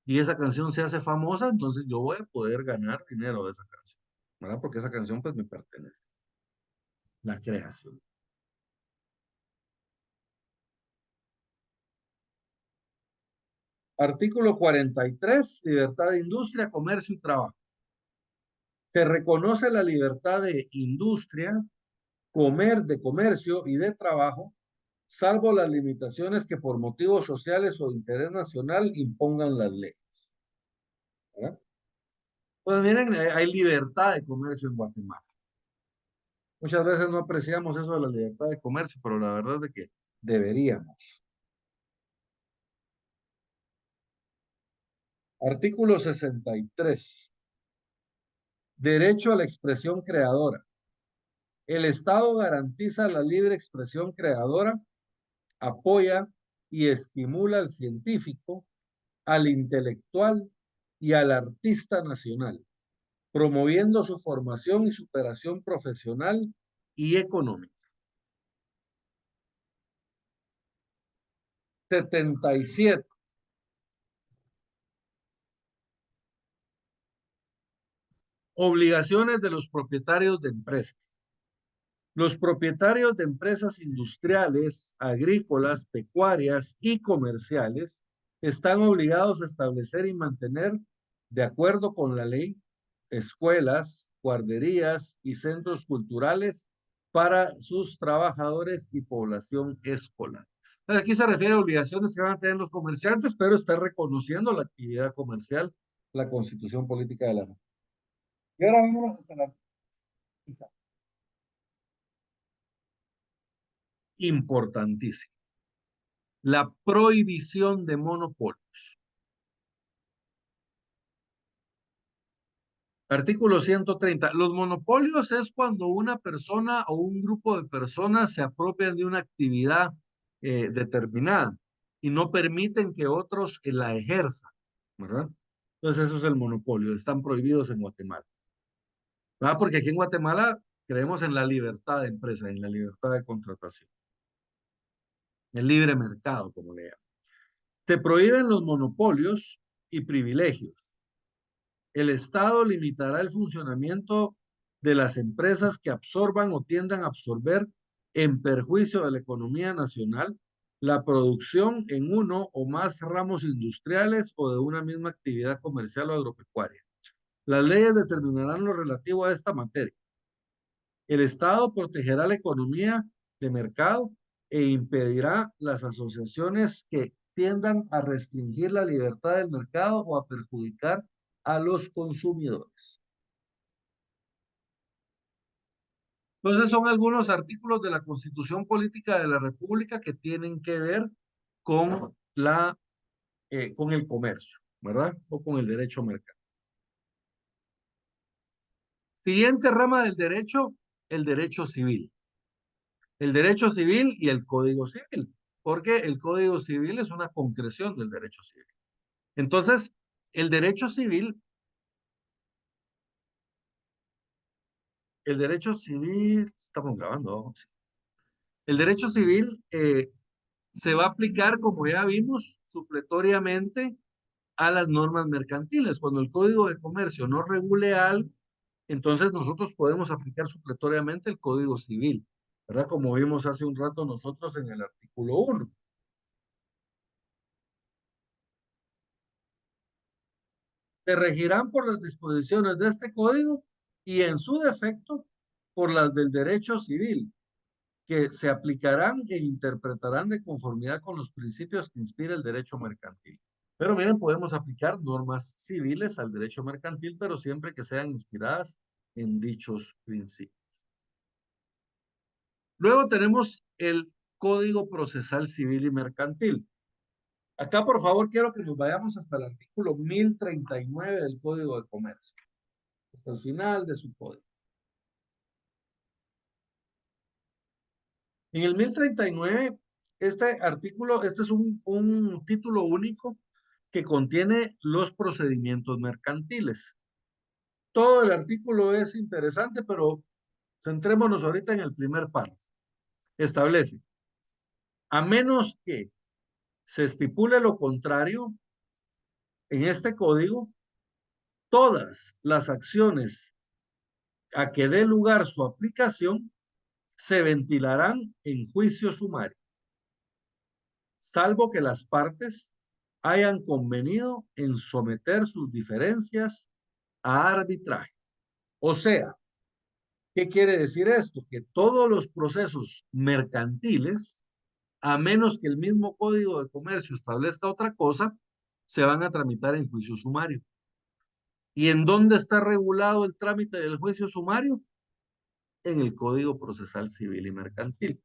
y esa canción se hace famosa, entonces yo voy a poder ganar dinero de esa canción, ¿verdad? Porque esa canción pues me pertenece, la creación. Artículo 43, libertad de industria, comercio y trabajo. Se reconoce la libertad de industria, de comercio y de trabajo, salvo las limitaciones que por motivos sociales o de interés nacional impongan las leyes. ¿Verdad? Pues miren, hay libertad de comercio en Guatemala. Muchas veces no apreciamos eso de la libertad de comercio, pero la verdad es que deberíamos. Artículo 63. Derecho a la expresión creadora. El Estado garantiza la libre expresión creadora, apoya y estimula al científico, al intelectual y al artista nacional, promoviendo su formación y superación profesional y económica. 77. Obligaciones de los propietarios de empresas. Los propietarios de empresas industriales, agrícolas, pecuarias y comerciales están obligados a establecer y mantener, de acuerdo con la ley, escuelas, guarderías y centros culturales para sus trabajadores y población escolar. Aquí se refiere a obligaciones que van a tener los comerciantes, pero está reconociendo la actividad comercial, la Constitución Política de la Nación. Y ahora vamos a la importantísimo. La prohibición de monopolios. Artículo 130. Los monopolios es cuando una persona o un grupo de personas se apropian de una actividad determinada y no permiten que otros la ejerzan, ¿verdad? Entonces eso es el monopolio. Están prohibidos en Guatemala. ¿Verdad? Porque aquí en Guatemala creemos en la libertad de empresa, en la libertad de contratación. El libre mercado, como le llaman. Se prohíben los monopolios y privilegios. El Estado limitará el funcionamiento de las empresas que absorban o tiendan a absorber en perjuicio de la economía nacional la producción en uno o más ramos industriales o de una misma actividad comercial o agropecuaria. Las leyes determinarán lo relativo a esta materia. El Estado protegerá la economía de mercado e impedirá las asociaciones que tiendan a restringir la libertad del mercado o a perjudicar a los consumidores. Entonces son algunos artículos de la Constitución Política de la República que tienen que ver con con el comercio, ¿verdad? O con el derecho mercantil. Siguiente rama del derecho, el derecho civil. El derecho civil y el Código Civil, porque el Código Civil es una concreción del derecho civil. Entonces, el derecho civil, estamos grabando, sí. El derecho civil se va a aplicar, como ya vimos, supletoriamente a las normas mercantiles. Cuando el Código de Comercio no regule algo, entonces nosotros podemos aplicar supletoriamente el Código Civil, ¿verdad? Como vimos hace un rato nosotros en el artículo 1. se regirán por las disposiciones de este código y en su defecto por las del derecho civil, que se aplicarán e interpretarán de conformidad con los principios que inspira el derecho mercantil. Pero miren, podemos aplicar normas civiles al derecho mercantil, pero siempre que sean inspiradas en dichos principios. Luego tenemos el Código Procesal Civil y Mercantil. Acá, por favor, quiero que nos vayamos hasta el artículo 1039 del Código de Comercio, hasta el final de su código. En el 1039, este artículo, este es un título único que contiene los procedimientos mercantiles. Todo el artículo es interesante, pero centrémonos ahorita en el primer párrafo. Establece, a menos que se estipule lo contrario, en este código, todas las acciones a que dé lugar su aplicación se ventilarán en juicio sumario, salvo que las partes hayan convenido en someter sus diferencias a arbitraje. O sea, ¿qué quiere decir esto? Que todos los procesos mercantiles, a menos que el mismo Código de Comercio establezca otra cosa, se van a tramitar en juicio sumario. ¿Y en dónde está regulado el trámite del juicio sumario? En el Código Procesal Civil y Mercantil.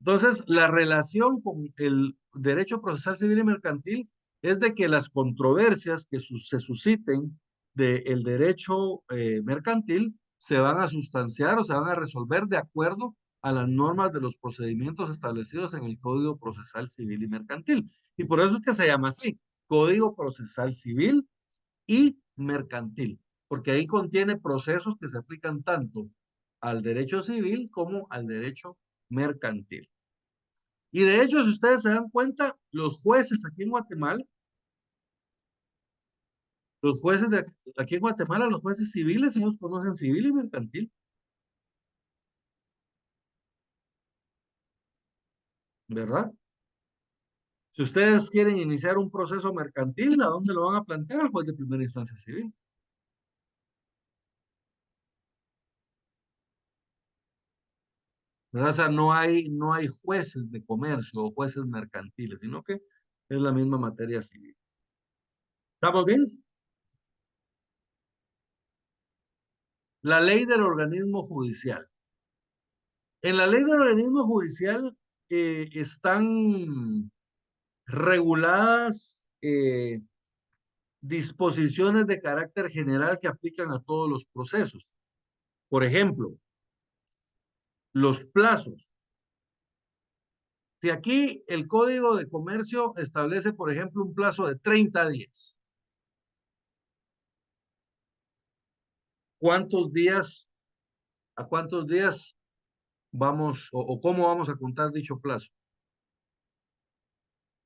Entonces, la relación con el derecho procesal civil y mercantil es de que las controversias que se susciten del derecho mercantil se van a sustanciar o se van a resolver de acuerdo a las normas de los procedimientos establecidos en el Código Procesal Civil y Mercantil. Y por eso es que se llama así, Código Procesal Civil y Mercantil, porque ahí contiene procesos que se aplican tanto al derecho civil como al derecho mercantil. Y de hecho, si ustedes se dan cuenta, los jueces aquí en Guatemala, los jueces de aquí en Guatemala, los jueces civiles, ellos conocen civil y mercantil, ¿verdad? Si ustedes quieren iniciar un proceso mercantil, ¿a dónde lo van a plantear? Al juez de primera instancia civil. ¿Verdad? O sea, no hay jueces de comercio o jueces mercantiles, sino que es la misma materia civil. ¿Estamos bien? La ley del organismo judicial. En la ley del organismo judicial están reguladas disposiciones de carácter general que aplican a todos los procesos. Por ejemplo, los plazos. Si aquí el Código de Comercio establece, por ejemplo, un plazo de 30 días. ¿Cuántos días, a cuántos días vamos o cómo vamos a contar dicho plazo?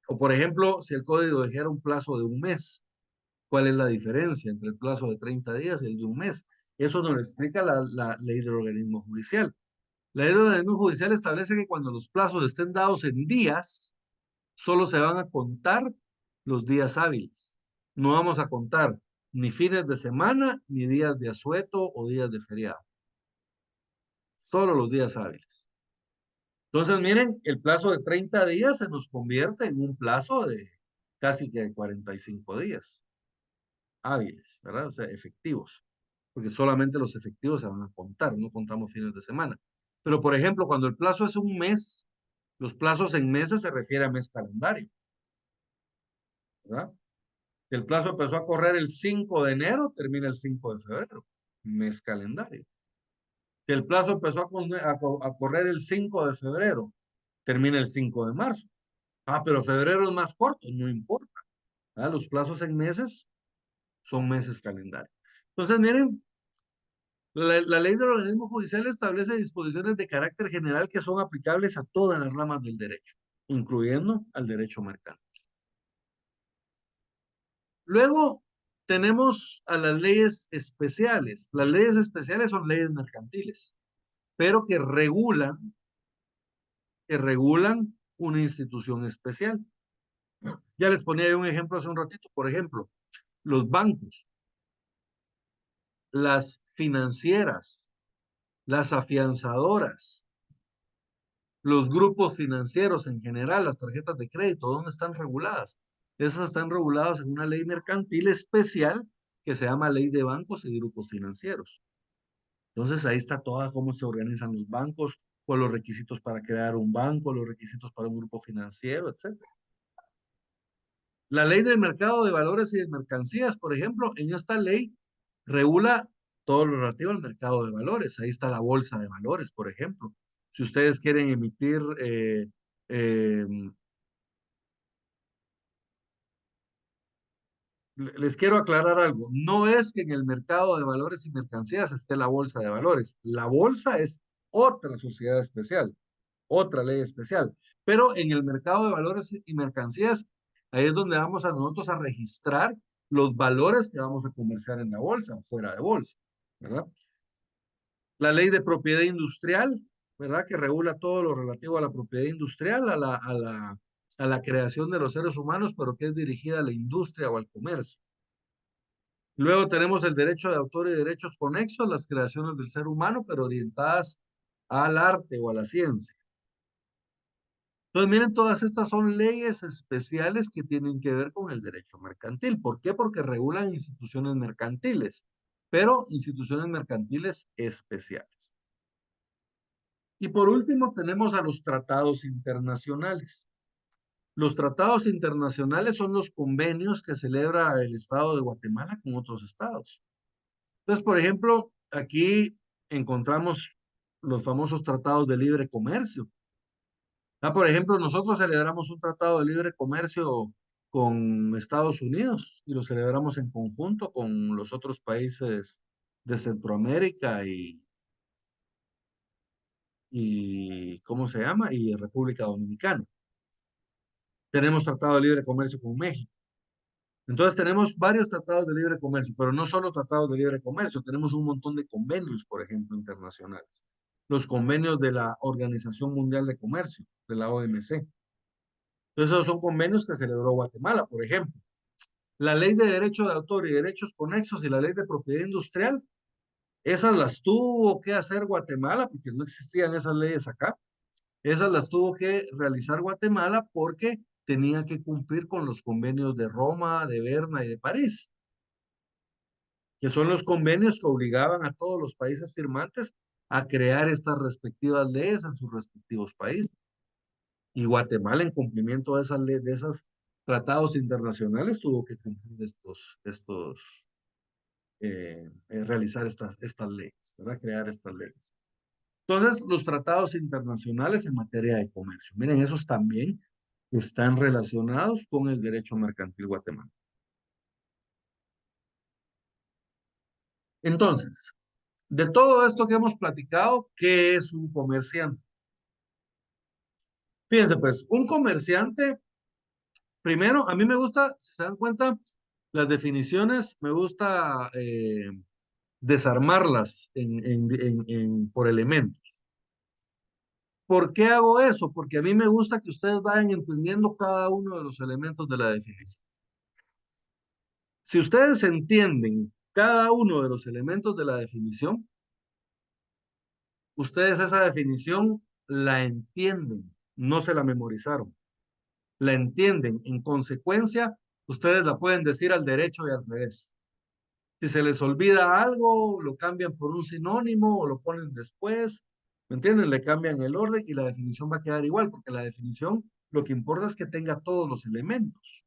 O por ejemplo, si el código dijera un plazo de un mes, ¿cuál es la diferencia entre el plazo de 30 días y el de un mes? Eso nos lo explica la ley del organismo judicial. La ley del organismo judicial establece que cuando los plazos estén dados en días, solo se van a contar los días hábiles. No vamos a contar ni fines de semana, ni días de asueto o días de feriado. Solo los días hábiles. Entonces, miren, el plazo de 30 días se nos convierte en un plazo de casi que 45 días hábiles, ¿verdad? O sea, efectivos, porque solamente los efectivos se van a contar, no contamos fines de semana. Pero, por ejemplo, cuando el plazo es un mes, los plazos en meses se refiere a mes calendario, ¿verdad? Si el plazo empezó a correr el 5 de enero, termina el 5 de febrero, mes calendario. Si el plazo empezó a correr el 5 de febrero, termina el 5 de marzo. Ah, pero febrero es más corto, no importa. ¿Verdad? Los plazos en meses son meses calendario. Entonces, miren, la ley del organismo judicial establece disposiciones de carácter general que son aplicables a todas las ramas del derecho, incluyendo al derecho mercantil. Luego tenemos a las leyes especiales. Las leyes especiales son leyes mercantiles, pero que regulan una institución especial. Ya les ponía un ejemplo hace un ratito, por ejemplo, los bancos. las financieras, las afianzadoras, los grupos financieros en general, las tarjetas de crédito, ¿dónde están reguladas? Esas están reguladas en una ley mercantil especial que se llama Ley de Bancos y Grupos Financieros. Entonces ahí está toda cómo se organizan los bancos, con los requisitos para crear un banco, los requisitos para un grupo financiero, etc. La ley del mercado de valores y de mercancías, por ejemplo, en esta ley regula todo lo relativo al mercado de valores. Ahí está la bolsa de valores, por ejemplo. Si ustedes quieren emitir, eh, les quiero aclarar algo. No es que en el mercado de valores y mercancías esté la bolsa de valores. La bolsa es otra sociedad especial, otra ley especial. Pero en el mercado de valores y mercancías, ahí es donde vamos a nosotros a registrar los valores que vamos a comerciar en la bolsa, fuera de bolsa, ¿verdad? La ley de propiedad industrial, ¿verdad? Que regula todo lo relativo a la propiedad industrial, a la creación de los seres humanos, pero que es dirigida a la industria o al comercio. Luego tenemos el derecho de autor y derechos conexos, las creaciones del ser humano, pero orientadas al arte o a la ciencia. Entonces, miren, todas estas son leyes especiales que tienen que ver con el derecho mercantil. ¿Por qué? Porque regulan instituciones mercantiles, pero instituciones mercantiles especiales. Y por último, tenemos a los tratados internacionales. Los tratados internacionales son los convenios que celebra el Estado de Guatemala con otros estados. Entonces, por ejemplo, aquí encontramos los famosos tratados de libre comercio. Por ejemplo, nosotros celebramos un tratado de libre comercio con Estados Unidos y lo celebramos en conjunto con los otros países de Centroamérica y ¿cómo se llama? Y República Dominicana. Tenemos tratado de libre comercio con México. Entonces tenemos varios tratados de libre comercio, pero no solo tratados de libre comercio, tenemos un montón de convenios, por ejemplo, internacionales. Los convenios de la Organización Mundial de Comercio, de la OMC. Entonces esos son convenios que celebró Guatemala, por ejemplo. La ley de derecho de autor y derechos conexos y la ley de propiedad industrial, esas las tuvo que hacer Guatemala, porque no existían esas leyes acá. Esas las tuvo que realizar Guatemala porque tenía que cumplir con los convenios de Roma, de Berna y de París, que son los convenios que obligaban a todos los países firmantes a crear estas respectivas leyes en sus respectivos países. Y Guatemala, en cumplimiento de esas leyes, de esos tratados internacionales, tuvo que cumplir realizar estas leyes, ¿verdad? Crear estas leyes. Entonces, los tratados internacionales en materia de comercio, miren, esos también están relacionados con el derecho mercantil guatemalteco. Entonces, de todo esto que hemos platicado, ¿qué es un comerciante? Fíjense, pues, un comerciante, primero, a mí me gusta, si se dan cuenta, las definiciones, me gusta desarmarlas por elementos. ¿Por qué hago eso? Porque a mí me gusta que ustedes vayan entendiendo cada uno de los elementos de la definición. Si ustedes entienden cada uno de los elementos de la definición, ustedes esa definición la entienden, no se la memorizaron, la entienden. En consecuencia, ustedes la pueden decir al derecho y al revés. Si se les olvida algo, lo cambian por un sinónimo o lo ponen después, ¿me entienden? Le cambian el orden y la definición va a quedar igual, porque la definición lo que importa es que tenga todos los elementos.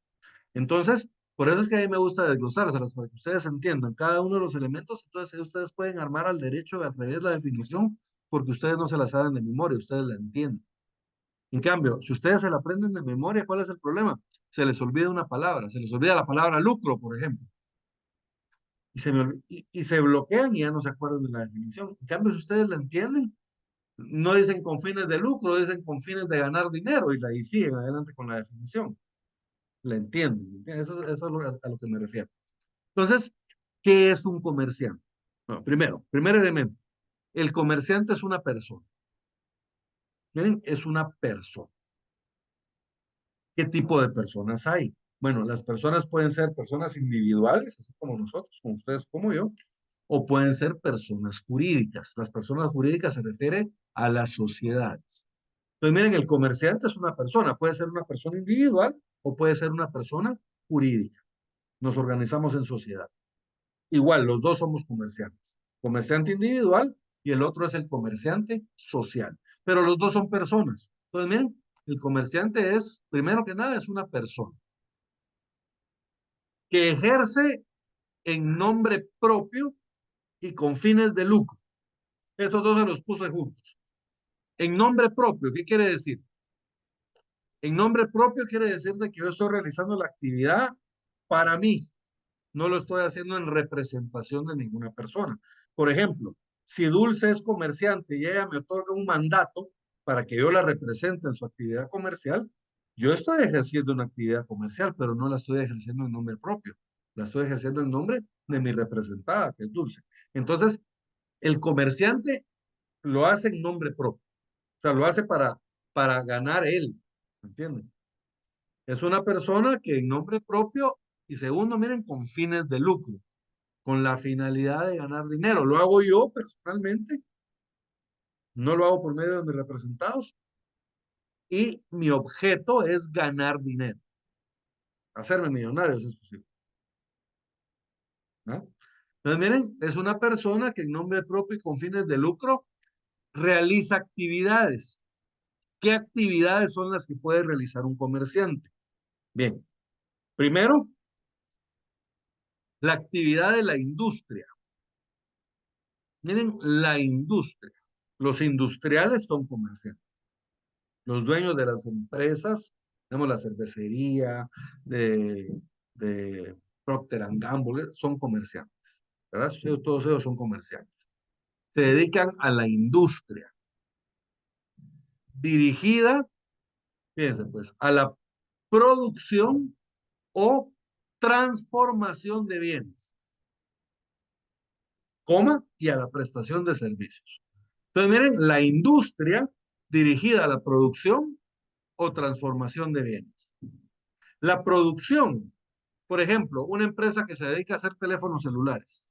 Entonces, por eso es que a mí me gusta desglosárselas, para que ustedes entiendan cada uno de los elementos, entonces ustedes pueden armar al derecho y al revés la definición, porque ustedes no se la saben de memoria, ustedes la entienden. En cambio, si ustedes se la aprenden de memoria, ¿cuál es el problema? Se les olvida una palabra, se les olvida la palabra lucro, por ejemplo. Y se bloquean y ya no se acuerdan de la definición. En cambio, si ustedes la entienden, no dicen con fines de lucro, dicen con fines de ganar dinero y siguen adelante con la definición. La entienden. Eso es a lo que me refiero. Entonces, ¿qué es un comerciante? Bueno, primero, primer elemento, el comerciante es una persona. Miren, es una persona. ¿Qué tipo de personas hay? Bueno, las personas pueden ser personas individuales, así como nosotros, como ustedes, como yo, o pueden ser personas jurídicas. Las personas jurídicas se refiere a las sociedades. Entonces, miren, el comerciante es una persona, puede ser una persona individual o puede ser una persona jurídica. Nos organizamos en sociedad. Igual, los dos somos comerciantes. Comerciante individual y el otro es el comerciante social. Pero los dos son personas. Entonces, miren, el comerciante es, primero que nada, es una persona que ejerce en nombre propio y con fines de lucro. Estos dos se los puse juntos. En nombre propio, ¿qué quiere decir? En nombre propio quiere decir de que yo estoy realizando la actividad para mí. No lo estoy haciendo en representación de ninguna persona. Por ejemplo, si Dulce es comerciante y ella me otorga un mandato para que yo la represente en su actividad comercial, yo estoy ejerciendo una actividad comercial, pero no la estoy ejerciendo en nombre propio. La estoy ejerciendo en nombre de mi representada, que es Dulce. Entonces, el comerciante lo hace en nombre propio. O sea, lo hace para ganar él. ¿Entienden? Es una persona que en nombre propio y segundo, miren, con fines de lucro, con la finalidad de ganar dinero. Lo hago yo personalmente, no lo hago por medio de mis representados y mi objeto es ganar dinero, hacerme millonario si es posible. ¿No? Entonces, miren, es una persona que en nombre propio y con fines de lucro realiza actividades. ¿Qué actividades son las que puede realizar un comerciante? Bien, primero, la actividad de la industria. Miren, la industria. Los industriales son comerciantes. Los dueños de las empresas, tenemos la cervecería, de Procter & Gamble, son comerciantes, ¿verdad? Todos ellos son comerciantes. Se dedican a la industria dirigida, fíjense pues, a la producción o transformación de bienes, coma, y a la prestación de servicios. Entonces, miren, la industria dirigida a la producción o transformación de bienes. La producción, por ejemplo, una empresa que se dedica a hacer teléfonos celulares.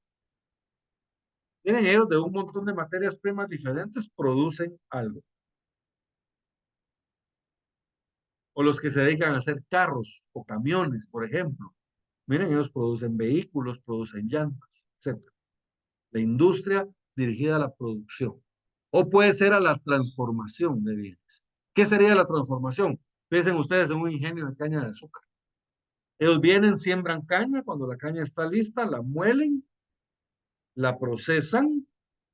Miren, ellos de un montón de materias primas diferentes producen algo. O los que se dedican a hacer carros o camiones, por ejemplo. Miren, ellos producen vehículos, producen llantas, etc. La industria dirigida a la producción. O puede ser a la transformación de bienes. ¿Qué sería la transformación? Piensen ustedes en un ingenio de caña de azúcar. Ellos vienen, siembran caña, cuando la caña está lista, la muelen, la procesan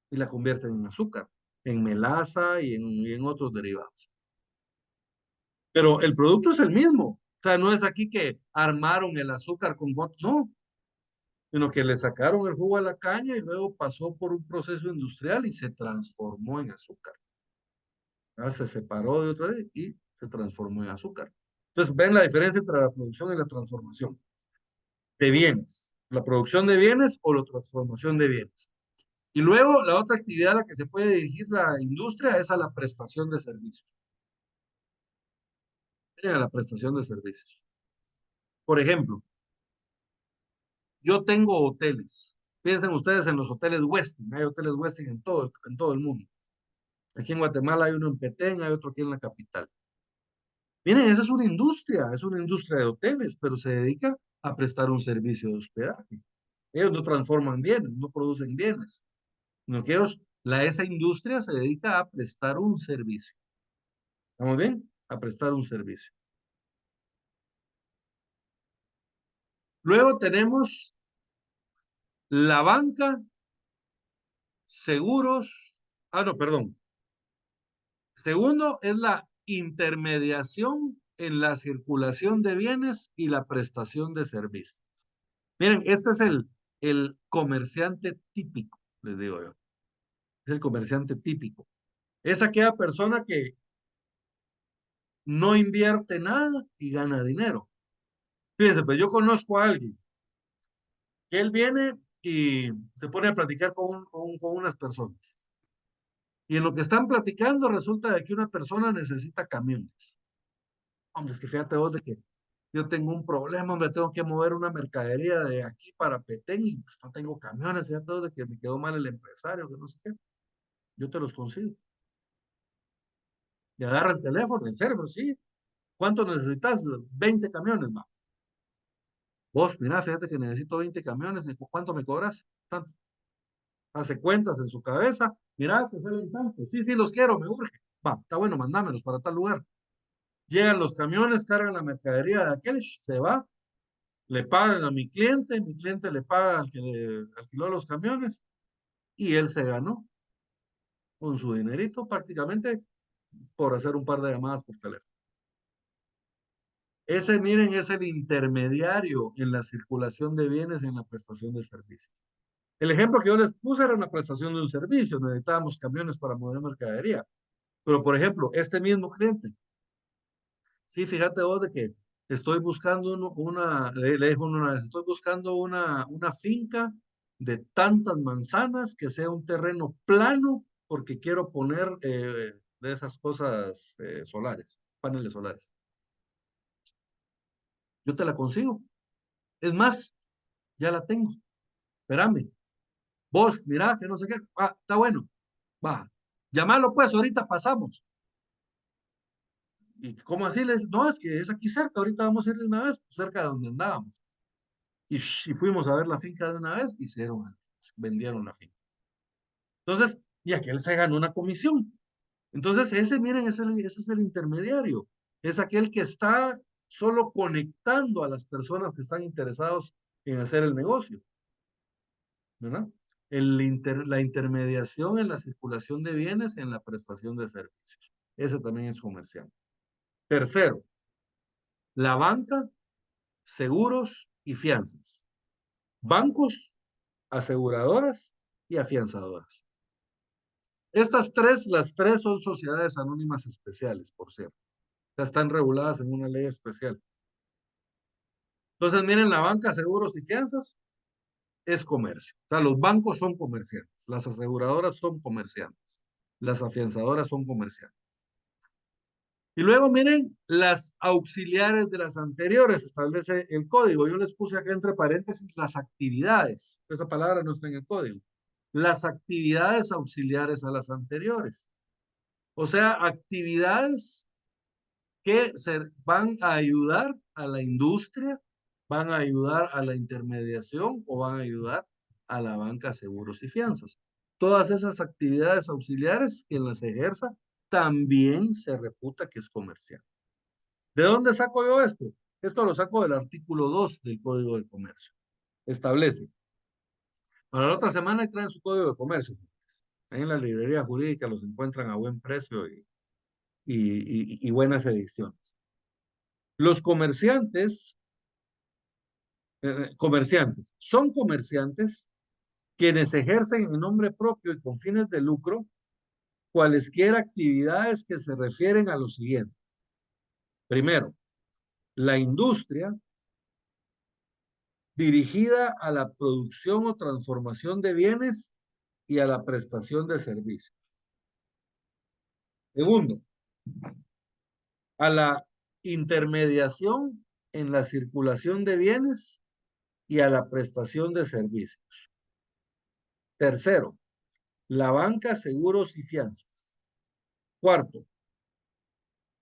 y la convierten en azúcar, en melaza y en otros derivados. Pero el producto es el mismo. O sea, no es aquí que armaron el azúcar con botes, no, sino que le sacaron el jugo a la caña y luego pasó por un proceso industrial y se transformó en azúcar. Se separó de otra vez y se transformó en azúcar. Entonces, ven la diferencia entre la producción y la transformación de bienes. La producción de bienes o la transformación de bienes. Y luego la otra actividad a la que se puede dirigir la industria es a la prestación de servicios. A la prestación de servicios. Por ejemplo, yo tengo hoteles. Piensen ustedes en los hoteles Westin. Hay hoteles Westin en todo el mundo. Aquí en Guatemala hay uno en Petén, hay otro aquí en la capital. Miren, esa es una industria de hoteles, pero se dedica a prestar un servicio de hospedaje. Ellos no transforman bienes, no producen bienes. Sino que esa industria se dedica a prestar un servicio. ¿Estamos bien? A prestar un servicio. Luego tenemos la banca, seguros. No, perdón. Segundo es la intermediación en la circulación de bienes y la prestación de servicios. Miren, este es el comerciante típico, les digo yo. Es el comerciante típico. Es aquella persona que no invierte nada y gana dinero. Fíjense, pues yo conozco a alguien que él viene y se pone a platicar con unas personas. Y en lo que están platicando resulta de que una persona necesita camiones. Hombre, es que fíjate vos de que yo tengo un problema, hombre, tengo que mover una mercadería de aquí para Petén y pues, no tengo camiones, ya todo de que me quedó mal el empresario, que no sé qué. Yo te los consigo. Y agarra el teléfono, en serio, sí. ¿Cuánto necesitas? 20 camiones, va. Vos, mira, fíjate que necesito 20 camiones, ¿cuánto me cobras? Tanto. Hace cuentas en su cabeza, mira, te salen tanto. Sí, sí, los quiero, me urge. Va, está bueno, mandámelos para tal lugar. Llegan los camiones, cargan la mercadería de aquel, se va, le pagan a mi cliente le paga al que le alquiló los camiones y él se ganó con su dinerito prácticamente por hacer un par de llamadas por teléfono. Ese, miren, es el intermediario en la circulación de bienes y en la prestación de servicios. El ejemplo que yo les puse era una prestación de un servicio, necesitábamos camiones para mover mercadería. Pero, por ejemplo, este mismo cliente, sí, fíjate vos de que estoy buscando le dijo una vez, estoy buscando una finca de tantas manzanas que sea un terreno plano porque quiero poner de esas cosas solares, paneles solares. Yo te la consigo. Es más, ya la tengo. Espérame. Vos, mirá, que no sé qué. Ah, está bueno. Va. Llámalo pues, ahorita pasamos. ¿Y cómo así? Les no, es que es aquí cerca, ahorita vamos a ir de una vez, cerca de donde andábamos. Y fuimos a ver la finca de una vez, vendieron la finca. Entonces, y aquel se ganó una comisión. Entonces, ese, miren, ese es el intermediario. Es aquel que está solo conectando a las personas que están interesados en hacer el negocio, ¿verdad? La intermediación en la circulación de bienes, en la prestación de servicios. Ese también es comercial. Tercero, la banca, seguros y fianzas. Bancos, aseguradoras y afianzadoras. Las tres son sociedades anónimas especiales, por cierto. Ya están reguladas en una ley especial. Entonces, miren, la banca, seguros y fianzas es comercio. O sea, los bancos son comerciantes, las aseguradoras son comerciantes, las afianzadoras son comerciantes. Y luego miren, las auxiliares de las anteriores, establece el código. Yo les puse acá entre paréntesis las actividades. Esa palabra no está en el código. Las actividades auxiliares a las anteriores. O sea, actividades que van a ayudar a la industria, van a ayudar a la intermediación o van a ayudar a la banca, seguros y fianzas. Todas esas actividades auxiliares, quien las ejerza, también se reputa que es comercial. ¿De dónde saco yo esto? Esto lo saco del artículo 2 del Código de Comercio. Establece, para la otra semana traen su Código de Comercio. Ahí en la librería jurídica los encuentran a buen precio y buenas ediciones. Los comerciantes, son comerciantes quienes ejercen en nombre propio y con fines de lucro cualesquiera actividades que se refieren a lo siguiente. Primero, la industria dirigida a la producción o transformación de bienes y a la prestación de servicios. Segundo, a la intermediación en la circulación de bienes y a la prestación de servicios. Tercero, la banca, seguros y fianzas. Cuarto,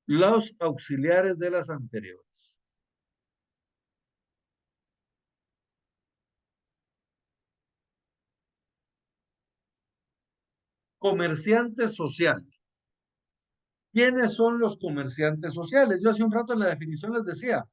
los auxiliares de las anteriores. Comerciantes sociales. ¿Quiénes son los comerciantes sociales? Yo hace un rato en la definición les decía,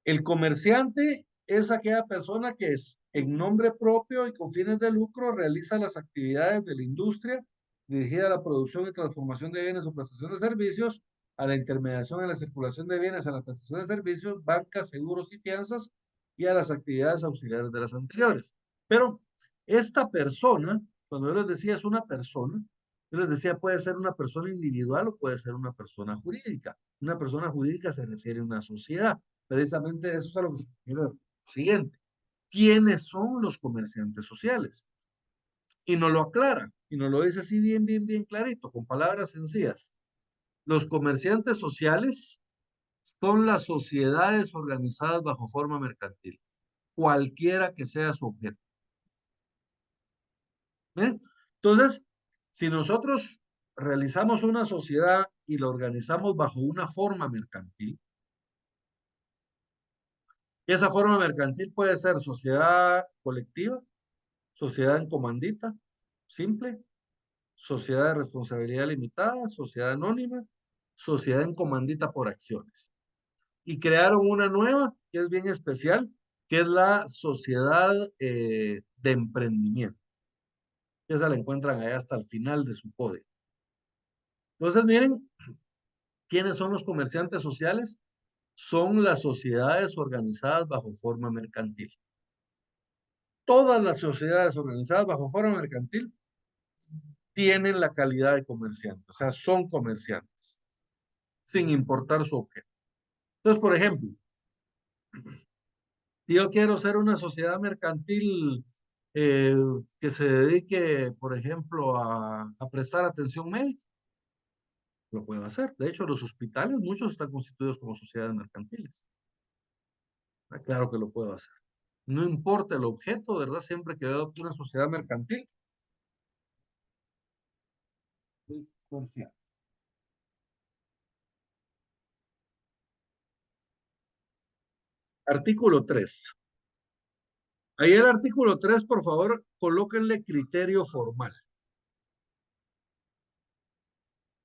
el comerciante es aquella persona que es en nombre propio y con fines de lucro realiza las actividades de la industria dirigida a la producción y transformación de bienes o prestación de servicios, a la intermediación en la circulación de bienes, a la prestación de servicios, bancas, seguros y fianzas y a las actividades auxiliares de las anteriores. Pero esta persona, cuando yo les decía es una persona, yo les decía puede ser una persona individual o puede ser una persona jurídica. Una persona jurídica se refiere a una sociedad. Precisamente eso es a lo que se refiere lo siguiente. ¿Quiénes son los comerciantes sociales? Y nos lo aclara, y nos lo dice así bien clarito, con palabras sencillas. Los comerciantes sociales son las sociedades organizadas bajo forma mercantil, cualquiera que sea su objeto. ¿Bien? Entonces, si nosotros realizamos una sociedad y la organizamos bajo una forma mercantil, esa forma mercantil puede ser sociedad colectiva, sociedad en comandita, simple, sociedad de responsabilidad limitada, sociedad anónima, sociedad en comandita por acciones. Y crearon una nueva, que es bien especial, que es la sociedad de emprendimiento. Esa la encuentran allá hasta el final de su código. Entonces, miren, ¿quiénes son los comerciantes sociales? Son las sociedades organizadas bajo forma mercantil. Todas las sociedades organizadas bajo forma mercantil tienen la calidad de comerciantes, o sea, son comerciantes, sin importar su objeto. Entonces, por ejemplo, si yo quiero ser una sociedad mercantil eh, que se dedique, por ejemplo, a prestar atención médica, lo puedo hacer. De hecho, los hospitales, muchos están constituidos como sociedades mercantiles. Claro que lo puedo hacer. No importa el objeto, ¿verdad? Siempre que veo una sociedad mercantil, confiar. Artículo 3. Ahí el artículo 3, por favor, colóquenle criterio formal.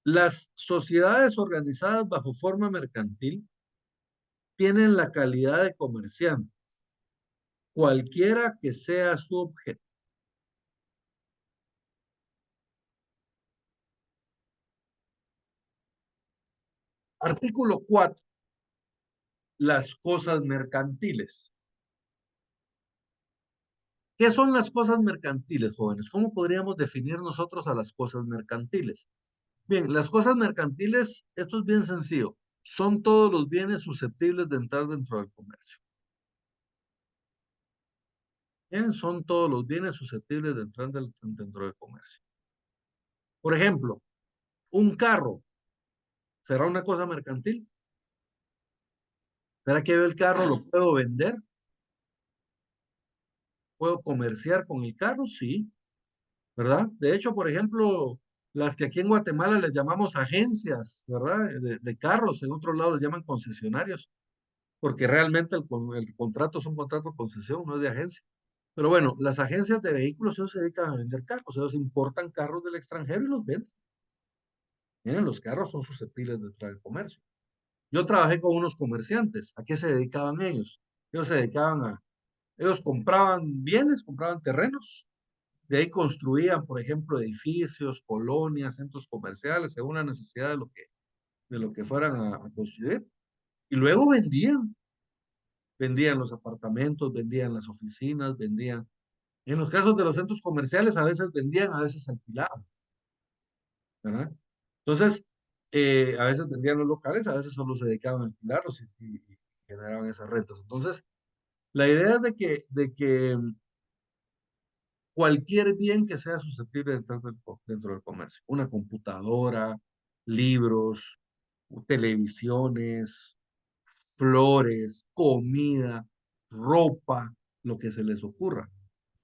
Las sociedades organizadas bajo forma mercantil tienen la calidad de comerciante, cualquiera que sea su objeto. Artículo 4. Las cosas mercantiles. ¿Qué son las cosas mercantiles, jóvenes? ¿Cómo podríamos definir nosotros a las cosas mercantiles? Bien, las cosas mercantiles, esto es bien sencillo, son todos los bienes susceptibles de entrar dentro del comercio. Bien, son todos los bienes susceptibles de entrar dentro del comercio. Por ejemplo, un carro, ¿será una cosa mercantil? ¿Será que yo el carro lo puedo vender? ¿Puedo comerciar con el carro? Sí, ¿verdad? De hecho, por ejemplo, las que aquí en Guatemala les llamamos agencias, ¿verdad? De carros, en otros lados les llaman concesionarios, porque realmente el contrato es un contrato de concesión, no es de agencia. Pero bueno, las agencias de vehículos, ellos se dedican a vender carros, ellos importan carros del extranjero y los venden. Miren, los carros son susceptibles de entrar al comercio. Yo trabajé con unos comerciantes. ¿A qué se dedicaban ellos? Ellos se dedicaban ellos compraban bienes, compraban terrenos, de ahí construían, por ejemplo, edificios, colonias, centros comerciales, según la necesidad de lo que fueran a construir. Y luego vendían los apartamentos, vendían las oficinas, vendían. En los casos de los centros comerciales, a veces vendían, a veces alquilaban, ¿verdad? Entonces, a veces vendían los locales, a veces solo se dedicaban a alquilarlos y generaban esas rentas. Entonces, la idea es de que cualquier bien que sea susceptible de entrar dentro del comercio, una computadora, libros, televisiones, flores, comida, ropa, lo que se les ocurra.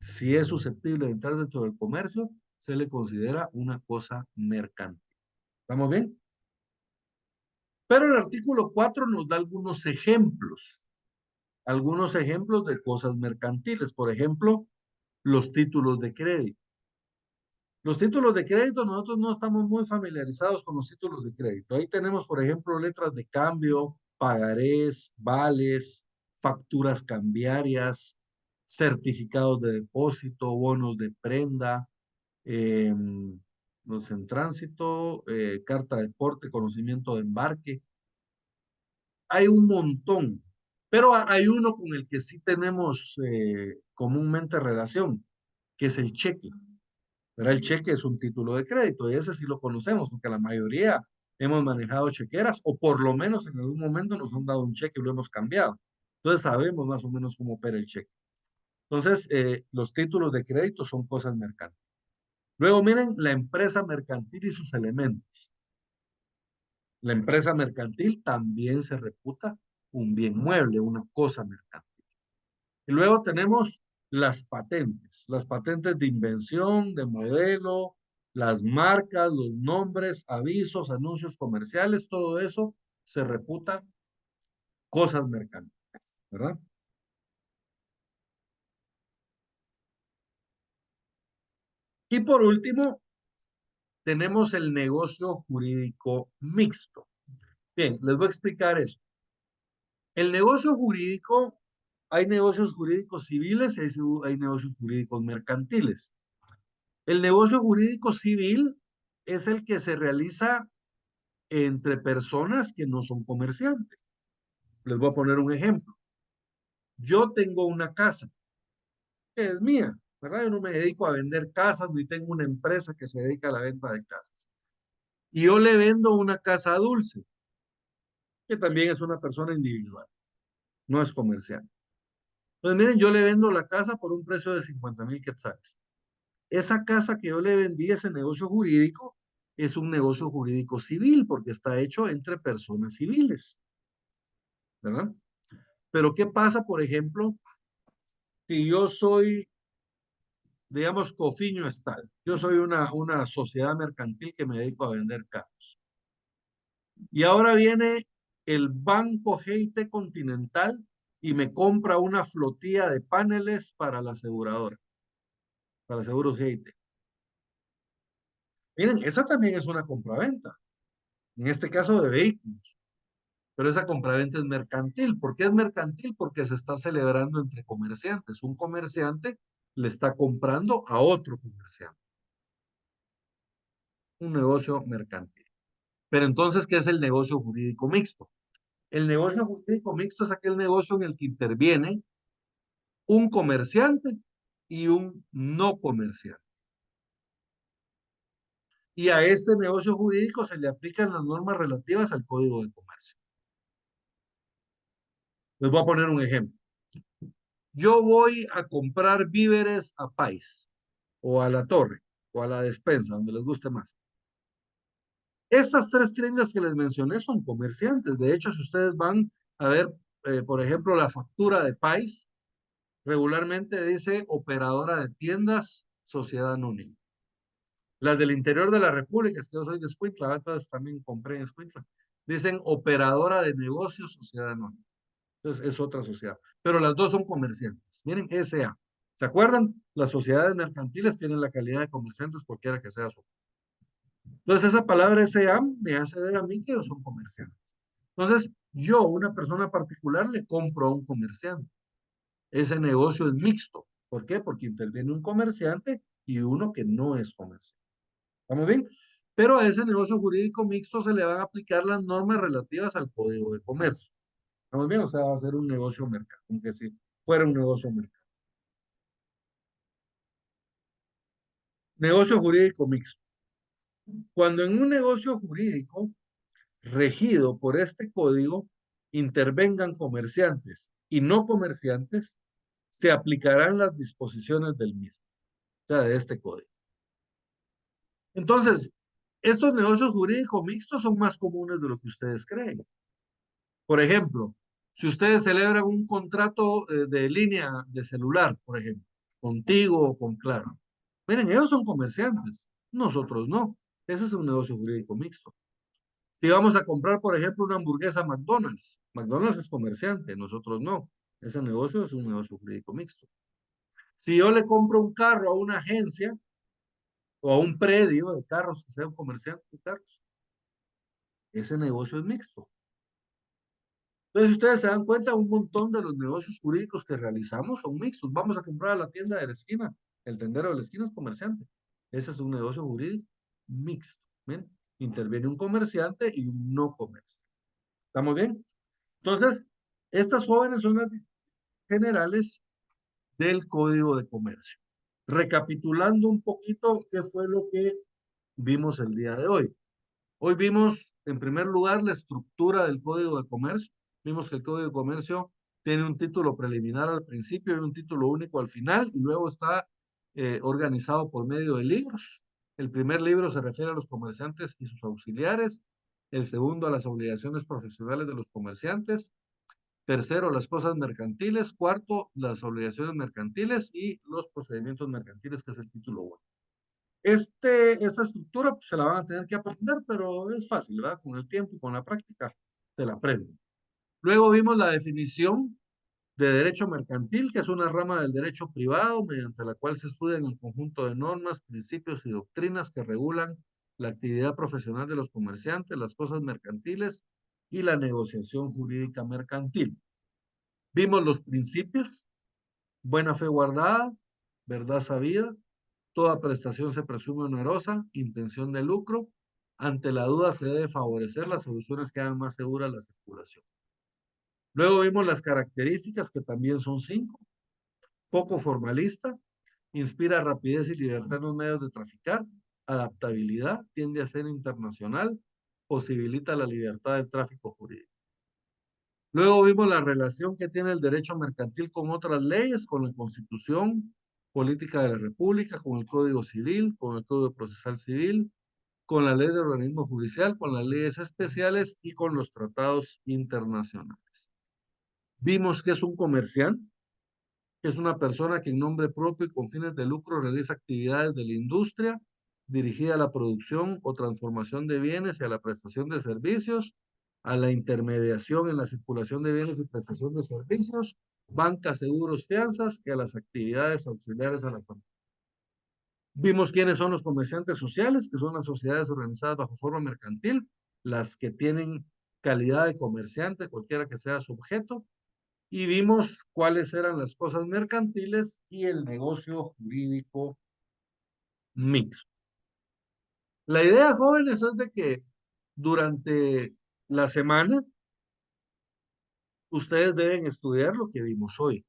Si es susceptible de entrar dentro del comercio, se le considera una cosa mercantil. ¿Estamos bien? Pero el artículo 4 nos da algunos ejemplos de cosas mercantiles. Por ejemplo, los títulos de crédito. Los títulos de crédito, nosotros no estamos muy familiarizados con los títulos de crédito. Ahí tenemos, por ejemplo, letras de cambio, pagarés, vales, facturas cambiarias, certificados de depósito, bonos de prenda, eh, los en tránsito, carta de porte, conocimiento de embarque. Hay un montón, pero hay uno con el que sí tenemos comúnmente relación, que es el cheque. Pero el cheque es un título de crédito y ese sí lo conocemos porque la mayoría hemos manejado chequeras o por lo menos en algún momento nos han dado un cheque y lo hemos cambiado. Entonces sabemos más o menos cómo opera el cheque. Entonces, los títulos de crédito son cosas mercantiles. Luego miren la empresa mercantil y sus elementos. La empresa mercantil también se reputa un bien mueble, una cosa mercantil. Y luego tenemos las patentes de invención, de modelo, las marcas, los nombres, avisos, anuncios comerciales, todo eso se reputa cosas mercantiles, ¿verdad? Y por último, tenemos el negocio jurídico mixto. Bien, les voy a explicar esto. El negocio jurídico, hay negocios jurídicos civiles y hay negocios jurídicos mercantiles. El negocio jurídico civil es el que se realiza entre personas que no son comerciantes. Les voy a poner un ejemplo. Yo tengo una casa que es mía, ¿verdad? Yo no me dedico a vender casas ni tengo una empresa que se dedica a la venta de casas. Y yo le vendo una casa a Dulce, que también es una persona individual, no es comercial. Pues miren, yo le vendo la casa por un precio de 50,000 quetzales. Esa casa que yo le vendí, ese negocio jurídico, es un negocio jurídico civil porque está hecho entre personas civiles, ¿verdad? Pero ¿qué pasa, por ejemplo, si yo soy, digamos, Cofiño Estal? Yo soy una sociedad mercantil que me dedico a vender carros. Y ahora viene el Banco GIT Continental y me compra una flotilla de paneles para la aseguradora, para seguros GIT. Miren, esa también es una compraventa, en este caso de vehículos. Pero esa compraventa es mercantil. ¿Por qué es mercantil? Porque se está celebrando entre comerciantes. Un comerciante le está comprando a otro comerciante. Un negocio mercantil. Pero entonces, ¿qué es el negocio jurídico mixto? El negocio jurídico mixto es aquel negocio en el que interviene un comerciante y un no comerciante. Y a este negocio jurídico se le aplican las normas relativas al Código de Comercio. Les voy a poner un ejemplo. Yo voy a comprar víveres a Pais, o a la Torre, o a la despensa, donde les guste más. Estas tres tiendas que les mencioné son comerciantes. De hecho, si ustedes van a ver, por ejemplo, la factura de Pais, regularmente dice operadora de tiendas, sociedad anónima. Las del interior de la República, es que yo soy de Escuintla, entonces también compré en Escuintla, dicen operadora de negocios, sociedad anónima. Entonces es otra sociedad. Pero las dos son comerciantes. Miren, SA. ¿Se acuerdan? Las sociedades mercantiles tienen la calidad de comerciantes, cualquiera que sea su. Entonces esa palabra SA me hace ver a mí que ellos son comerciantes. Entonces yo, una persona particular, le compro a un comerciante. Ese negocio es mixto. ¿Por qué? Porque interviene un comerciante y uno que no es comerciante. ¿Estamos bien? Pero a ese negocio jurídico mixto se le van a aplicar las normas relativas al Código de Comercio. ¿Estamos bien? O sea, va a ser un negocio mercado, como que si fuera un negocio mercado. Negocio jurídico mixto. Cuando en un negocio jurídico regido por este código intervengan comerciantes y no comerciantes, se aplicarán las disposiciones del mismo, o sea, de este código. Entonces, estos negocios jurídicos mixtos son más comunes de lo que ustedes creen. Por ejemplo, si ustedes celebran un contrato de línea de celular, por ejemplo, contigo o con Claro, miren, ellos son comerciantes, nosotros no. Ese es un negocio jurídico mixto. Si vamos a comprar, por ejemplo, una hamburguesa a McDonald's, McDonald's es comerciante, nosotros no. Ese negocio es un negocio jurídico mixto. Si yo le compro un carro a una agencia o a un predio de carros que sea un comerciante de carros, ese negocio es mixto. Entonces, si ustedes se dan cuenta, un montón de los negocios jurídicos que realizamos son mixtos. Vamos a comprar a la tienda de la esquina. El tendero de la esquina es comerciante. Ese es un negocio jurídico mixto. ¿Ven? Interviene un comerciante y un no comerciante. ¿Estamos bien? Entonces, estas jóvenes son las generales del Código de Comercio. Recapitulando un poquito qué fue lo que vimos el día de hoy. Hoy vimos, en primer lugar, la estructura del Código de Comercio. Vimos que el Código de Comercio tiene un título preliminar al principio y un título único al final, y luego está organizado por medio de libros. El primer libro se refiere a los comerciantes y sus auxiliares. El segundo, a las obligaciones profesionales de los comerciantes. Tercero, las cosas mercantiles. Cuarto, las obligaciones mercantiles y los procedimientos mercantiles, que es el título 1. Esta estructura pues, se la van a tener que aprender, pero es fácil, ¿verdad? Con el tiempo y con la práctica se la aprenden. Luego vimos la definición de derecho mercantil, que es una rama del derecho privado mediante la cual se estudian un conjunto de normas, principios y doctrinas que regulan la actividad profesional de los comerciantes, las cosas mercantiles y la negociación jurídica mercantil. Vimos los principios: buena fe guardada, verdad sabida, toda prestación se presume onerosa, intención de lucro, ante la duda se debe favorecer las soluciones que hagan más segura la circulación. Luego vimos las características, que también son 5. Poco formalista, inspira rapidez y libertad en los medios de traficar, adaptabilidad, tiende a ser internacional, posibilita la libertad del tráfico jurídico. Luego vimos la relación que tiene el derecho mercantil con otras leyes, con la Constitución Política de la República, con el Código Civil, con el Código Procesal Civil, con la ley de organismo judicial, con las leyes especiales y con los tratados internacionales. Vimos que es un comerciante, que es una persona que en nombre propio y con fines de lucro realiza actividades de la industria dirigida a la producción o transformación de bienes y a la prestación de servicios, a la intermediación en la circulación de bienes y prestación de servicios, bancas, seguros, fianzas y a las actividades auxiliares a la familia. Vimos quiénes son los comerciantes sociales, que son las sociedades organizadas bajo forma mercantil, las que tienen calidad de comerciante, cualquiera que sea su objeto, y vimos cuáles eran las cosas mercantiles y el negocio jurídico mixto. La idea, jóvenes, es de que durante la semana ustedes deben estudiar lo que vimos hoy.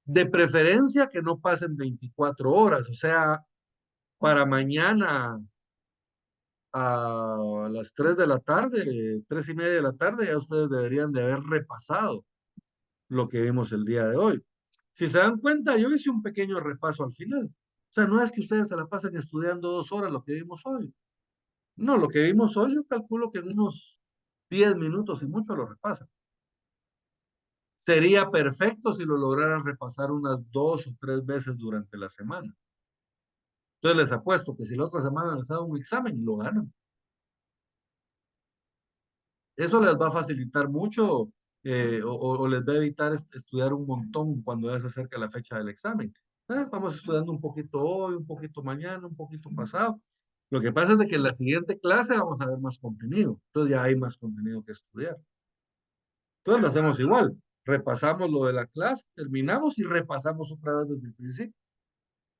De preferencia que no pasen 24 horas, o sea, para mañana a las 3 de la tarde, 3:30 de la tarde, ya ustedes deberían de haber repasado lo que vimos el día de hoy. Si se dan cuenta, yo hice un pequeño repaso al final. O sea, no es que ustedes se la pasen estudiando 2 horas lo que vimos hoy. No, lo que vimos hoy yo calculo que en unos 10 minutos y mucho lo repasan. Sería perfecto si lo lograran repasar unas 2 o 3 veces durante la semana. Entonces les apuesto que si la otra semana les hago un examen, lo ganan. Eso les va a facilitar mucho o les va a evitar estudiar un montón cuando ya se acerca la fecha del examen. Vamos estudiando un poquito hoy, un poquito mañana, un poquito pasado. Lo que pasa es de que en la siguiente clase vamos a ver más contenido. Entonces ya hay más contenido que estudiar. Entonces lo hacemos igual. Repasamos lo de la clase, terminamos y repasamos otra vez desde el principio.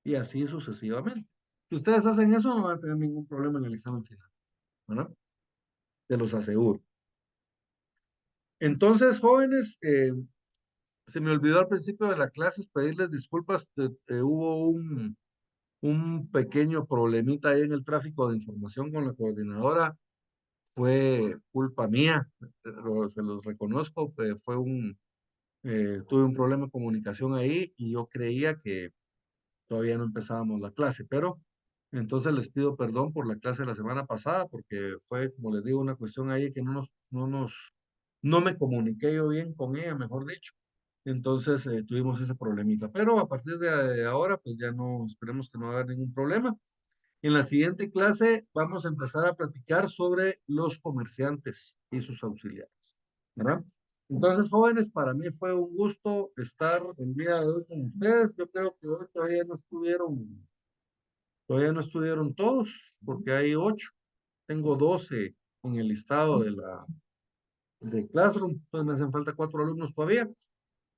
Y así sucesivamente. Si ustedes hacen eso, no van a tener ningún problema en el examen final. ¿Verdad? Te los aseguro. Entonces, jóvenes, se me olvidó al principio de la clase pedirles disculpas. Hubo un pequeño problemita ahí en el tráfico de información con la coordinadora. Fue culpa mía, se los reconozco. Tuve un problema de comunicación ahí y yo creía que todavía no empezábamos la clase, pero entonces les pido perdón por la clase de la semana pasada porque fue, como les digo, una cuestión ahí que no me comuniqué yo bien con ella, mejor dicho. Entonces tuvimos ese problemita, pero a partir de ahora, pues ya no, esperemos que no va a haber ningún problema. En la siguiente clase vamos a empezar a platicar sobre los comerciantes y sus auxiliares, ¿verdad? Entonces, jóvenes, para mí fue un gusto estar el día de hoy con ustedes. Yo creo que hoy todavía no estuvieron todos, porque hay 8. Tengo 12 en el listado de Classroom, entonces me hacen falta 4 alumnos todavía.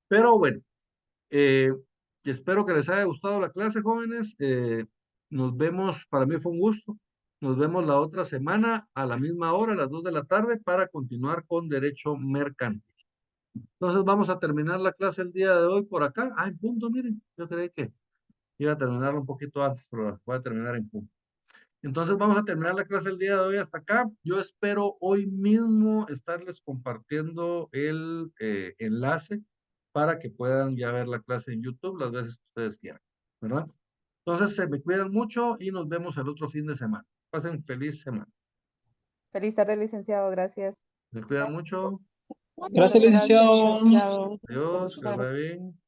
Pero bueno, eh, espero que les haya gustado la clase, jóvenes. Nos vemos, para mí fue un gusto. Nos vemos la otra semana a la misma hora, a las 2 de la tarde, para continuar con Derecho Mercantil. Entonces vamos a terminar la clase el día de hoy por acá. En punto, miren. Yo creí que iba a terminarlo un poquito antes, pero voy a terminar en punto. Entonces vamos a terminar la clase el día de hoy hasta acá. Yo espero hoy mismo estarles compartiendo el enlace para que puedan ya ver la clase en YouTube las veces que ustedes quieran, ¿verdad? Entonces se me cuidan mucho y nos vemos el otro fin de semana. Pasen feliz semana. Feliz tarde, licenciado. Gracias. Me cuida mucho. Gracias, licenciado. licenciado. Adiós, que les vaya bien.